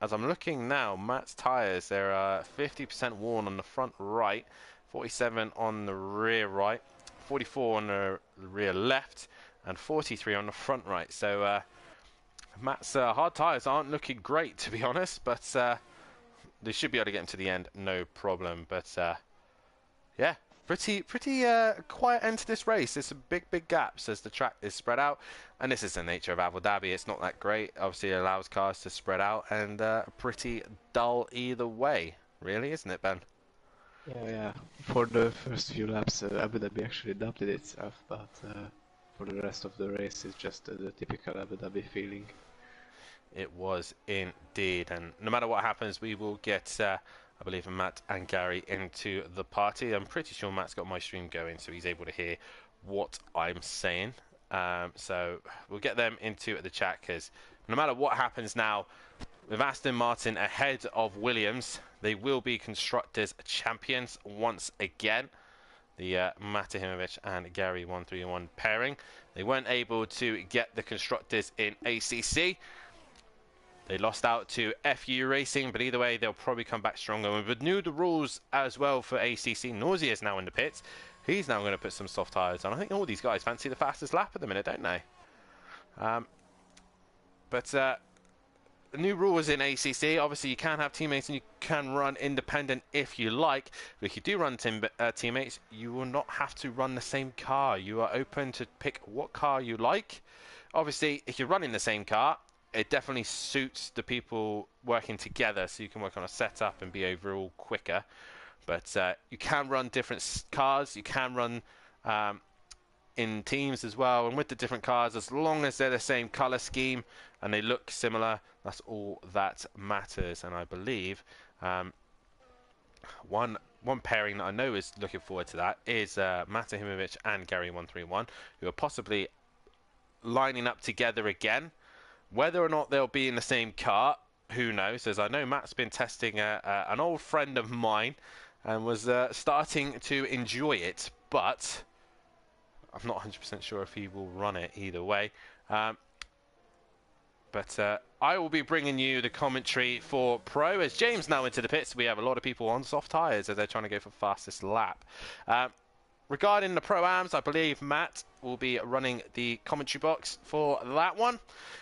As I'm looking now, Matt's tyres, they're 50% worn on the front right, 47 on the rear right, 44 on the rear left, and 43 on the front right. So Matt's hard tyres aren't looking great, to be honest, but they should be able to get him to the end, no problem. But yeah, pretty quiet end to this race. There's some big gaps as the track is spread out, and this is the nature of Abu Dhabi. It's not that great. Obviously, it allows cars to spread out, and pretty dull either way, really, isn't it, Ben? Yeah. For the first few laps, Abu Dhabi actually doubted itself, but for the rest of the race, it's just the typical Abu Dhabi feeling. It was indeed, and no matter what happens, we will get, I believe, Matt and Gary into the party. I'm pretty sure Matt's got my stream going, so he's able to hear what I'm saying. So we'll get them into the chat, because no matter what happens now, with Aston Martin ahead of Williams, they will be Constructors champions once again. The Matahimovic and Gary 131 pairing. They weren't able to get the Constructors in ACC. They lost out to FU Racing, but either way, they'll probably come back stronger. We've new the rules as well for ACC. Nausea is now in the pits. He's now going to put some soft tyres on. I think all these guys fancy the fastest lap at the minute, don't they? But new rules in ACC. Obviously, you can have teammates and you can run independent if you like. But if you do run teammates, you will not have to run the same car. You are open to pick what car you like. Obviously, if you're running the same car, it definitely suits the people working together, so you can work on a setup and be overall quicker. But you can run different cars. You can run in teams as well, and with the different cars, as long as they're the same color scheme and they look similar, that's all that matters. And I believe one pairing that I know is looking forward to that is Matahimovic and Gary 131, who are possibly lining up together again. Whether or not they'll be in the same car, who knows? As I know, Matt's been testing an old friend of mine and was starting to enjoy it, but I'm not 100% sure if he will run it either way. But I will be bringing you the commentary for Pro. As James now into the pits, we have a lot of people on soft tyres as they're trying to go for fastest lap. Regarding the Pro-Ams, I believe Matt will be running the commentary box for that one.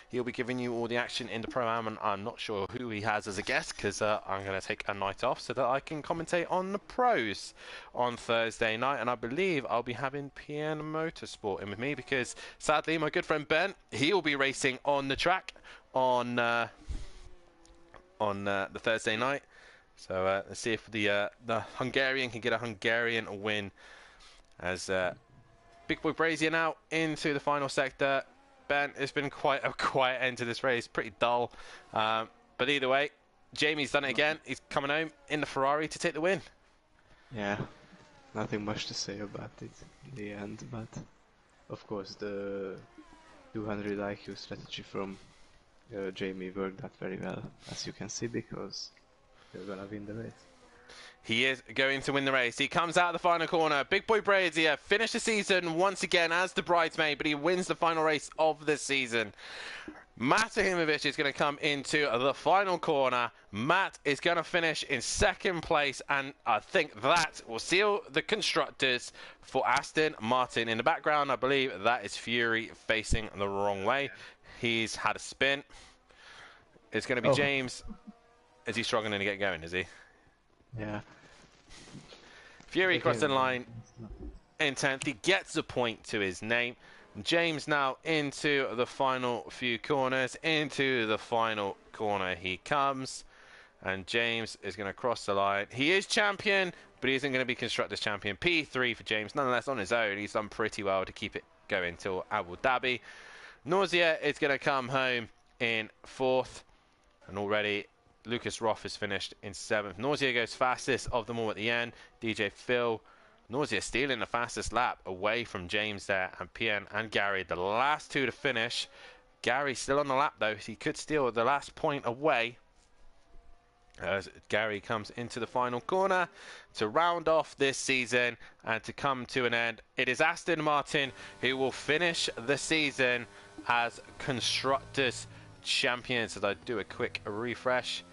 He'll be giving you all the action in the Pro-Am, and I'm not sure who he has as a guest, because I'm going to take a night off so that I can commentate on the Pros on Thursday night. And I believe I'll be having PN Motorsport in with me, because sadly my good friend Ben, he'll be racing on the track on the Thursday night. So let's see if the Hungarian can get a Hungarian win. As Big Boy Brazier now into the final sector. Ben, it's been quite a quiet end to this race, pretty dull. But either way, Jamie's done it again. He's coming home in the Ferrari to take the win. Yeah, nothing much to say about it in the end, but of course the 200 IQ strategy from Jamie worked out very well, as you can see, because they're gonna win the race. He is going to win the race. He comes out of the final corner. Big Boy Brazier finished the season once again as the bridesmaid, but he wins the final race of the season. Matahimovic is going to come into the final corner. Matt is going to finish in second place, and I think that will seal the Constructors for Aston Martin. In the background, I believe that is Fury facing the wrong way. He's had a spin. It's going to be James. Is he struggling to get going, is he? Yeah. Fury crossing the line in 10th. He gets a point to his name. James now into the final few corners. Into the final corner he comes. And James is going to cross the line. He is champion, but he isn't going to be Constructors champion. P3 for James. Nonetheless, on his own, he's done pretty well to keep it going till Abu Dhabi. Nausea is going to come home in 4th. And already Lucas Roth has finished in 7th. Nausea goes fastest of them all at the end. DJ Phil. Nausea stealing the fastest lap away from James there. And PN and Gary, the last two to finish. Gary still on the lap though. He could steal the last point away. As Gary comes into the final corner to round off this season and to come to an end. It is Aston Martin who will finish the season as Constructors champions. As I do a quick refresh,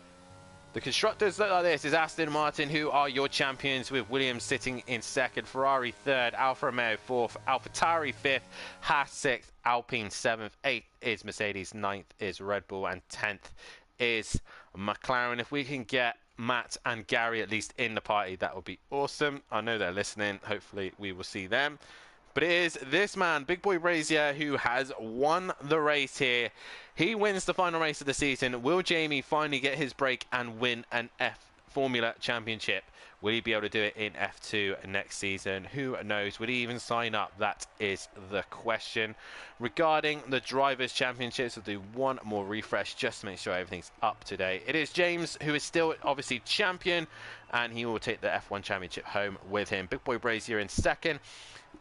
the Constructors look like this. Is Aston Martin who are your champions, with Williams sitting in 2nd, Ferrari 3rd, Alfa Romeo 4th, AlphaTauri 5th, Haas 6th, Alpine 7th, 8th is Mercedes, 9th is Red Bull, and 10th is McLaren. If we can get Matt and Gary at least in the party, that would be awesome. I know they're listening. Hopefully we will see them. But it is this man, Big Boy Brazier, who has won the race here. He wins the final race of the season. Will Jamie finally get his break and win an F Formula Championship? Will he be able to do it in F2 next season? Who knows? Would he even sign up? That is the question. Regarding the Drivers' Championships, we'll do one more refresh just to make sure everything's up to date. It is James who is still obviously champion, and he will take the F1 Championship home with him. Big Boy Brazier in 2nd.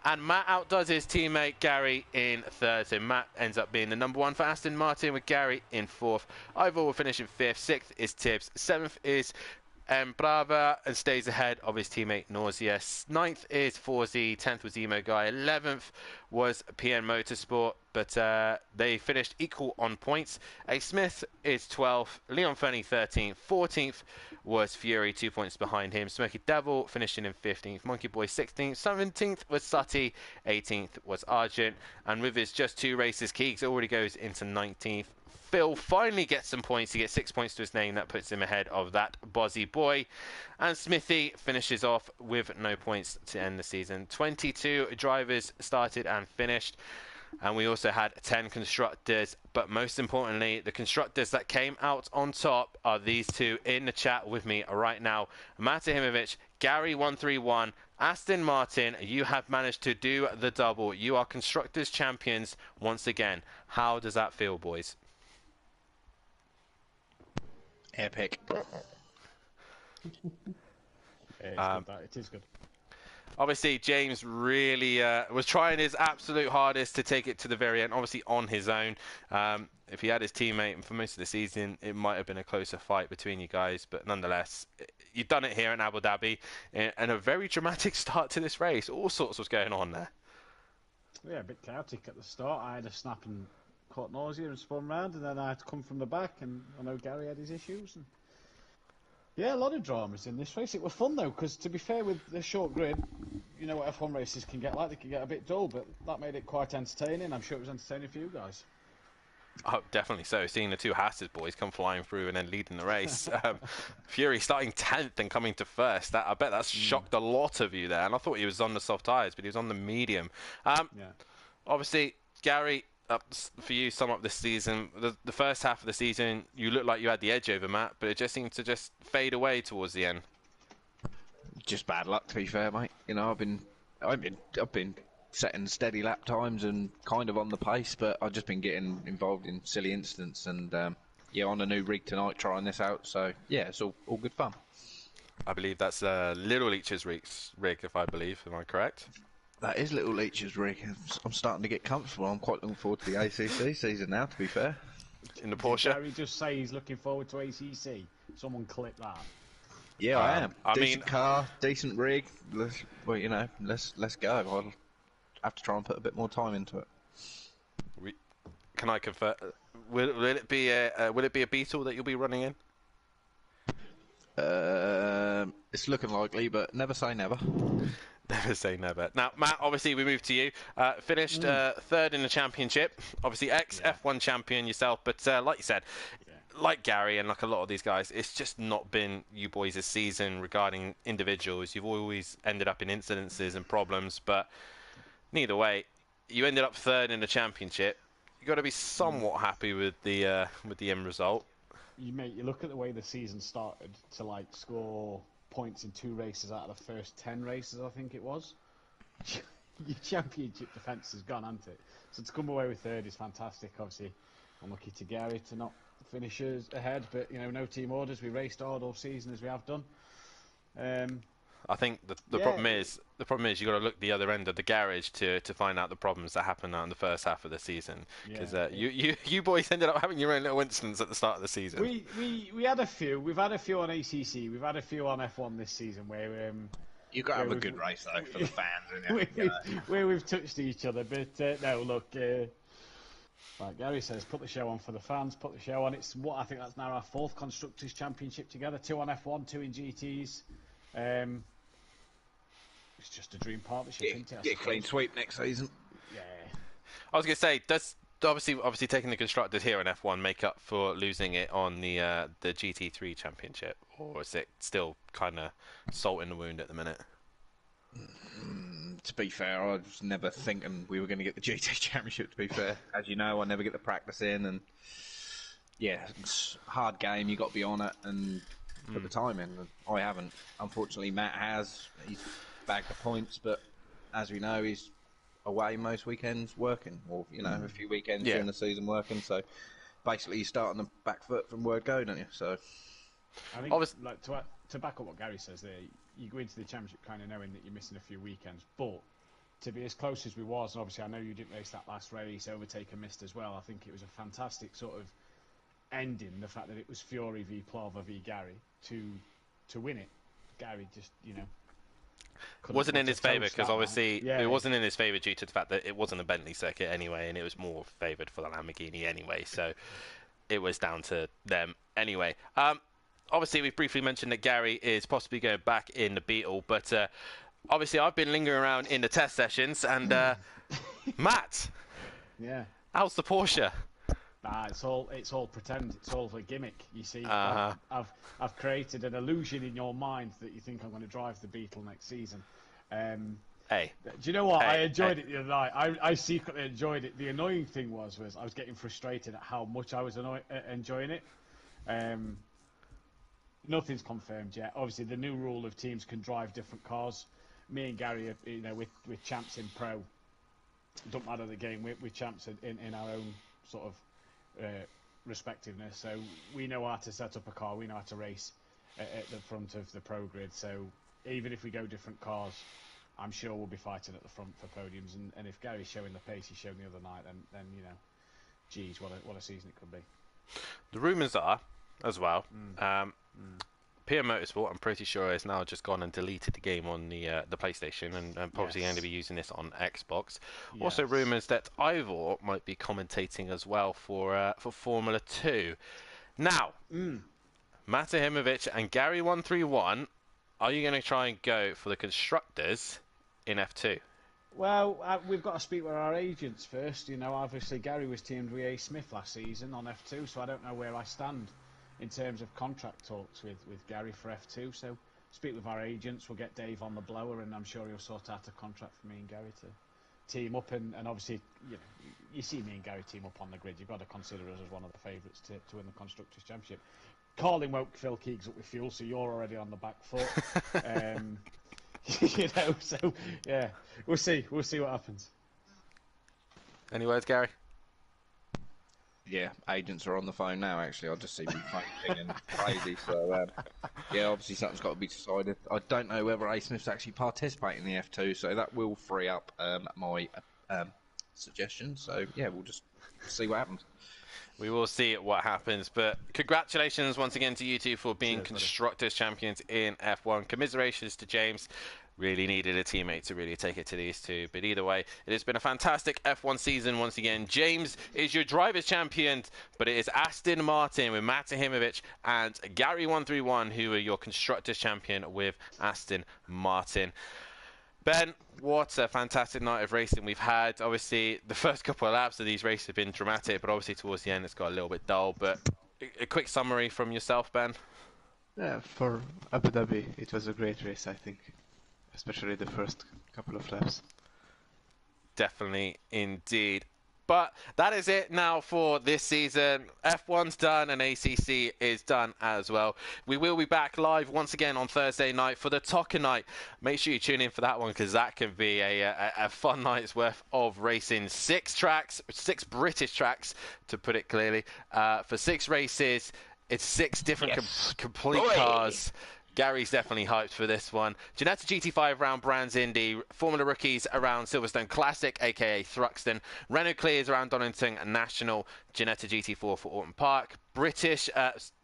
And Matt outdoes his teammate Gary in 3rd. So Matt ends up being the number 1 for Aston Martin, with Gary in 4th. Ivor will finish in 5th. 6th is Tibbs. 7th is Brava, and stays ahead of his teammate Nausea. 9th is 4Z. 10th was Emo Guy. 11th was PN Motorsport, but they finished equal on points. A Smith is 12th. Leon Fernie 13th. 14th was Fury, 2 points behind him. Smoky Devil finishing in 15th. Monkey Boy 16th. 17th was Sutty. 18th was Argent. And with his just 2 races, Keegs already goes into 19th. Phil finally gets some points. He gets 6 points to his name. That puts him ahead of that Bozzy boy. And Smithy finishes off with no points to end the season. 22 drivers started and finished. And we also had 10 constructors. But most importantly, the constructors that came out on top are these two in the chat with me right now. Matahimovic, Gary131, Aston Martin, you have managed to do the double. You are constructors champions once again. How does that feel, boys? Epic. It is good. Obviously, James really was trying his absolute hardest to take it to the very end, obviously on his own. If he had his teammate, and for most of the season, it might have been a closer fight between you guys. But nonetheless, you've done it here in Abu Dhabi, and a very dramatic start to this race. All sorts was going on there. Yeah, a bit chaotic at the start. I had a snap and caught Nausea and spun round, and then I had to come from the back, and I know Gary had his issues. And yeah, a lot of dramas in this race. It was fun though, because to be fair, with the short grid, you know what F1 races can get like. They can get a bit dull, but that made it quite entertaining. I'm sure it was entertaining for you guys. Oh, definitely so. Seeing the two Haas boys come flying through and then leading the race. Fury starting 10th and coming to 1st. I bet that's shocked a lot of you there. And I thought he was on the soft tyres, but he was on the medium. Yeah. Obviously, Gary, for you, sum up this season. The first half of the season, you looked like you had the edge over Matt, but it just seemed to just fade away towards the end. Just bad luck, to be fair, mate. You know, I've been setting steady lap times and kind of on the pace, but I've just been getting involved in silly incidents, and yeah, on a new rig tonight, trying this out. So yeah, it's all good fun. I believe that's Little Leech's rig, if I believe. Am I correct? That is Little Leech's rig. I'm starting to get comfortable. I'm quite looking forward to the ACC season now, to be fair. In the Porsche? Did Gary just say he's looking forward to ACC? Someone clip that. Yeah, I am. I Decent mean, car, decent rig. Well, you know, let's go. I'll have to try and put a bit more time into it. Can I confirm? Will it be a Beetle that you'll be running in? It's looking likely, but never say never. Never say never. Now, Matt, obviously we moved to you. Finished 3rd in the championship. Obviously, F1 champion yourself, but like you said, like Gary and like a lot of these guys, it's just not been you boys this season regarding individuals. You've always ended up in incidences and problems, but neither way, you ended up third in the championship. You got to be somewhat happy with the end result. You look at the way the season started to like score points in 2 races out of the first 10 races, I think it was. Your championship defence has gone, hasn't it? So to come away with third is fantastic. Obviously, unlucky to Gary to not finish us ahead, but no team orders. We raced hard all season as we have done. I think the problem is you got to look the other end of the garage to find out the problems that happened in the first half of the season. Because you boys ended up having your own little incidents at the start of the season. We had a few. We've had a few on ACC. We've had a few on F1 this season where you got to have a good race though for the fans, isn't where we've touched each other. But no, look. Like Gary says, put the show on for the fans. Put the show on. It's what I think that's now our 4th constructors championship together. 2 on F1, 2 in GTs. It's just a dream partnership, isn't it? Get a clean sweep next season. Yeah. I was going to say, does obviously taking the constructors here in F1 make up for losing it on the GT3 championship, or is it still kind of salt in the wound at the minute? To be fair, I was never thinking we were going to get the GT championship. To be fair, as you know, I never get the practice in, and yeah, it's a hard game. You got to be on it and put the time in. I haven't. Unfortunately, Matt has. He's bagged the points, but as we know, he's away most weekends working, or a few weekends during the season working. So basically, you start on the back foot from word go, don't you? So I think, like to back up what Gary says there, you go into the championship kind of knowing that you're missing a few weekends, but to be as close as we was, and obviously I know you didn't race that last race, Overtaker missed as well. I think it was a fantastic sort of ending, the fact that it was Fury v Plava v Gary to win it. Gary just wasn't in his favour, because obviously it wasn't in his favour due to the fact that it wasn't a Bentley circuit anyway, and it was more favoured for the Lamborghini anyway, so it was down to them anyway. Obviously we briefly mentioned that Gary is possibly going back in the Beetle, but obviously I've been lingering around in the test sessions, and Matt, how's the Porsche? Nah, it's all pretend. It's all a gimmick. You see, I've created an illusion in your mind that you think I'm going to drive the Beetle next season. Hey, do you know what? I enjoyed it the other night. I secretly enjoyed it. The annoying thing was I was getting frustrated at how much I was enjoying it. Nothing's confirmed yet. Obviously, the new rule of teams can drive different cars. Me and Gary, with champs in pro, don't matter the game. We're champs in our own sort of respectiveness, so we know how to set up a car, we know how to race at the front of the pro grid, so even if we go different cars, I'm sure we'll be fighting at the front for podiums, and if Gary's showing the pace he showed the other night, then geez, what a season it could be. The rumours are, as well, PM Motorsport, I'm pretty sure, has now just gone and deleted the game on the PlayStation, and probably going to be using this on Xbox. Yes. Also, rumours that Ivor might be commentating as well for Formula 2. Now, Matahimovic and Gary131, are you going to try and go for the constructors in F2? Well, we've got to speak with our agents first. Obviously Gary was teamed with A. Smith last season on F2, so I don't know where I stand in terms of contract talks with Gary for F2, so speak with our agents. We'll get Dave on the blower, and I'm sure he'll sort out a contract for me and Gary to team up, and obviously you see me and Gary team up on the grid, you've got to consider us as one of the favourites to win the Constructors' Championship. Carlin won't fill Keegs up with fuel, so you're already on the back foot. So yeah, we'll see what happens. Any words, Gary? Yeah, agents are on the phone now, actually. I just see my phone pinging crazy. So, yeah, obviously something's got to be decided. I don't know whether A. Smith's actually participating in the F2, so that will free up my suggestion. So, yeah, we'll just see what happens. We will see what happens, but congratulations once again to you two for being Constructors' Champions in F1. Commiserations to James. Really needed a teammate to really take it to these two. But either way, it has been a fantastic F1 season once again. James is your Drivers' Champion, but it is Aston Martin with Matahimovic and Gary131 who are your Constructors' Champion with Aston Martin. Ben, what a fantastic night of racing we've had. Obviously, the first couple of laps of these races have been dramatic, but obviously towards the end it's got a little bit dull. But a quick summary from yourself, Ben? Yeah, for Abu Dhabi, it was a great race, I think. Especially the first couple of laps. Definitely indeed. But that is it now for this season. F1's done and ACC is done as well. We will be back live once again on Thursday night for the TOCA night. Make sure you tune in for that one because that can be a fun night's worth of racing. 6 tracks, 6 British tracks to put it clearly, for 6 races. It's 6 different complete cars. Gary's definitely hyped for this one. Ginetta GT5 around Brands Indy, Formula Rookies around Silverstone Classic, aka Thruxton, Renault Clears around Donington National, Ginetta GT4 for Autumn Park, British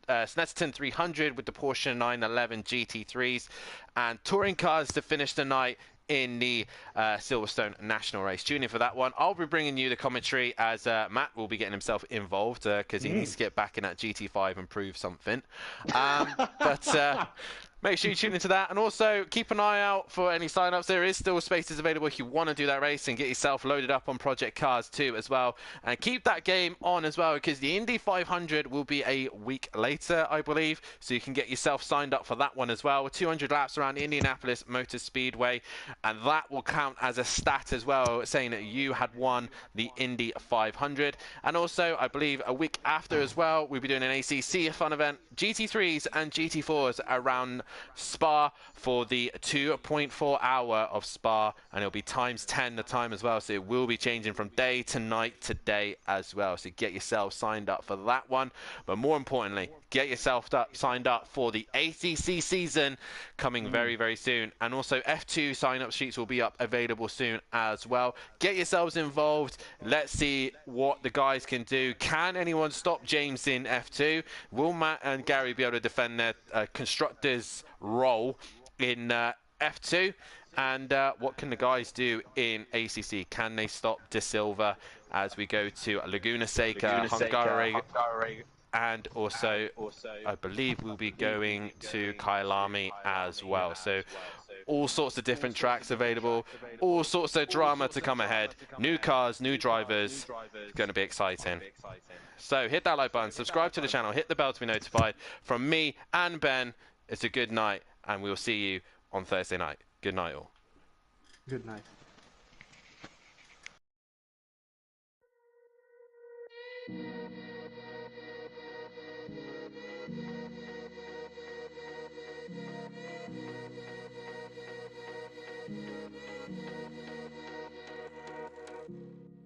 Snetterton 300 with the Porsche 911 GT3s, and touring cars to finish the night in the Silverstone National race. Tune in for that one. I'll be bringing you the commentary as Matt will be getting himself involved because he needs to get back in that GT5 and prove something. But make sure you tune into that, and also keep an eye out for any sign-ups. There is still spaces available if you want to do that race and get yourself loaded up on Project Cars 2 as well. And keep that game on as well because the Indy 500 will be a week later, I believe, so you can get yourself signed up for that one as well. 200 laps around Indianapolis Motor Speedway, and that will count as a stat as well, saying that you had won the Indy 500. And also, I believe a week after as well, we'll be doing an ACC fun event, GT3s and GT4s around Spa for the 2.4 hour of Spa, and it'll be times 10 the time as well, so it will be changing from day to night today as well, so get yourself signed up for that one. But more importantly, get yourself signed up for the ACC season coming very, very soon. And also F2 sign-up sheets will be up available soon as well. Get yourselves involved. Let's see what the guys can do. Can anyone stop James in F2? Will Matt and Gary be able to defend their constructors' role in F2? And what can the guys do in ACC? Can they stop De Silva as we go to Laguna Seca, Hungary, and also I believe we'll be going to Kyalami as well. So all sorts of different tracks available, all sorts of drama to come ahead. New cars, new drivers. It's going to be exciting. So hit that like button, subscribe to the channel, hit the bell to be notified. From me and Ben, it's a good night, and we'll see you on Thursday night. Good night all. Good night.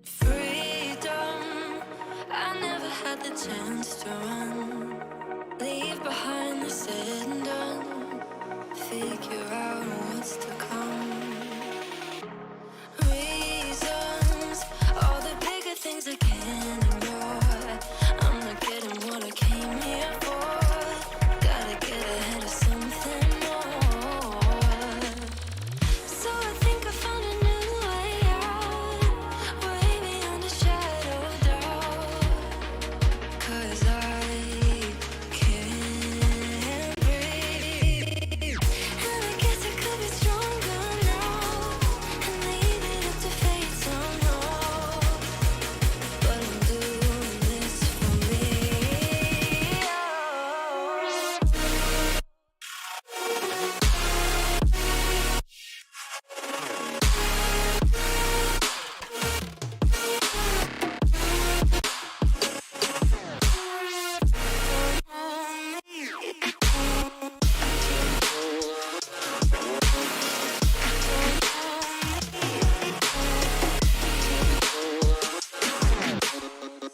Freedom, I never had the chance to run. Leave behind the said and done. Figure out what's to come. Reasons, all the bigger things I can't ignore. I'm not getting what I came here for. Gotta get ahead of something more. So I think I found a new way out, way beyond a shadow of doubt. 'Cause I can't breathe, and I guess I could be stronger now and leave it up to fate somehow. But I'm doing this for me.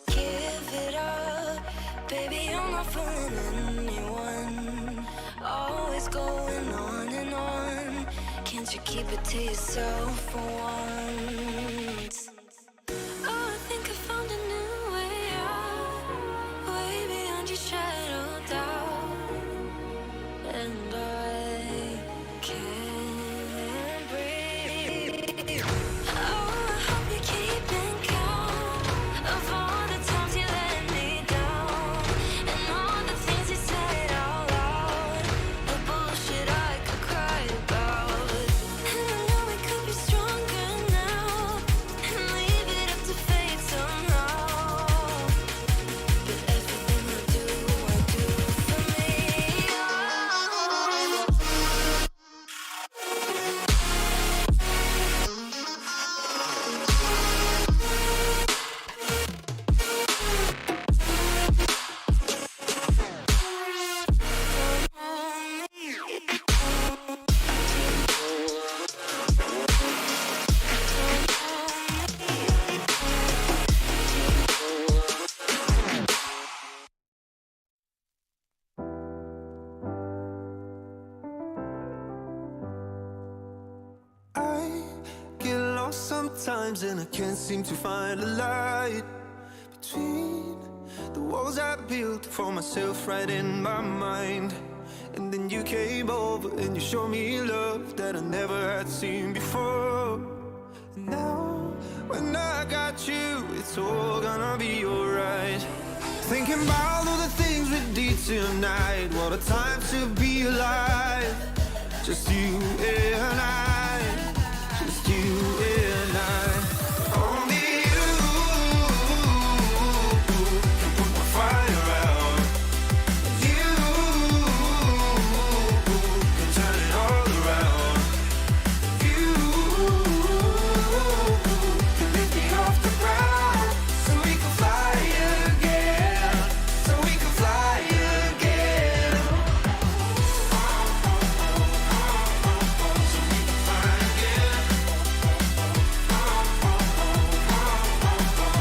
Give it up, baby, I'm not fooling anyone. Always going on and on. Can't you keep it to yourself for once? Oh, I think I found a new way out, way beyond your shadow of doubt. And I can't breathe. Oh, I hope you're keeping count of all the times you let me down, and all the things you said out loud, the bullshit I could cry about. And I know we could be stronger now times and I can't seem to find a light between the walls I built for myself right in my mind. And then you came over and you showed me love that I never had seen before. And now, when I got you, it's all gonna be alright. Thinking about all the things we did tonight. What a time to be alive. Just you and I. Just you and I. Only you can put my fire out. You can turn it all around. You can lift me off the ground so we can fly again. So we can fly again. So we can fly again.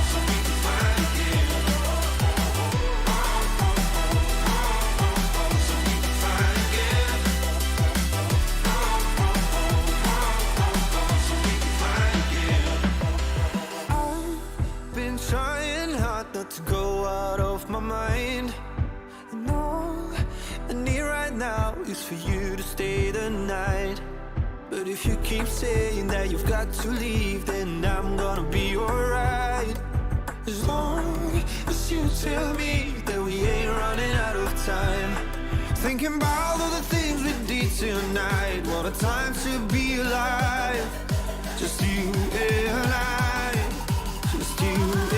So we can fly again. So we can fly again. So we can fly again. I've been trying hard not to go out of my mind. And all I need right now is for you to stay the night. But if you keep saying that you've got to leave, then I'm gonna be alright. As long as you tell me that we ain't running out of time. Thinking about all the things we did tonight. What a time to be alive. Just you and I. Just you and I.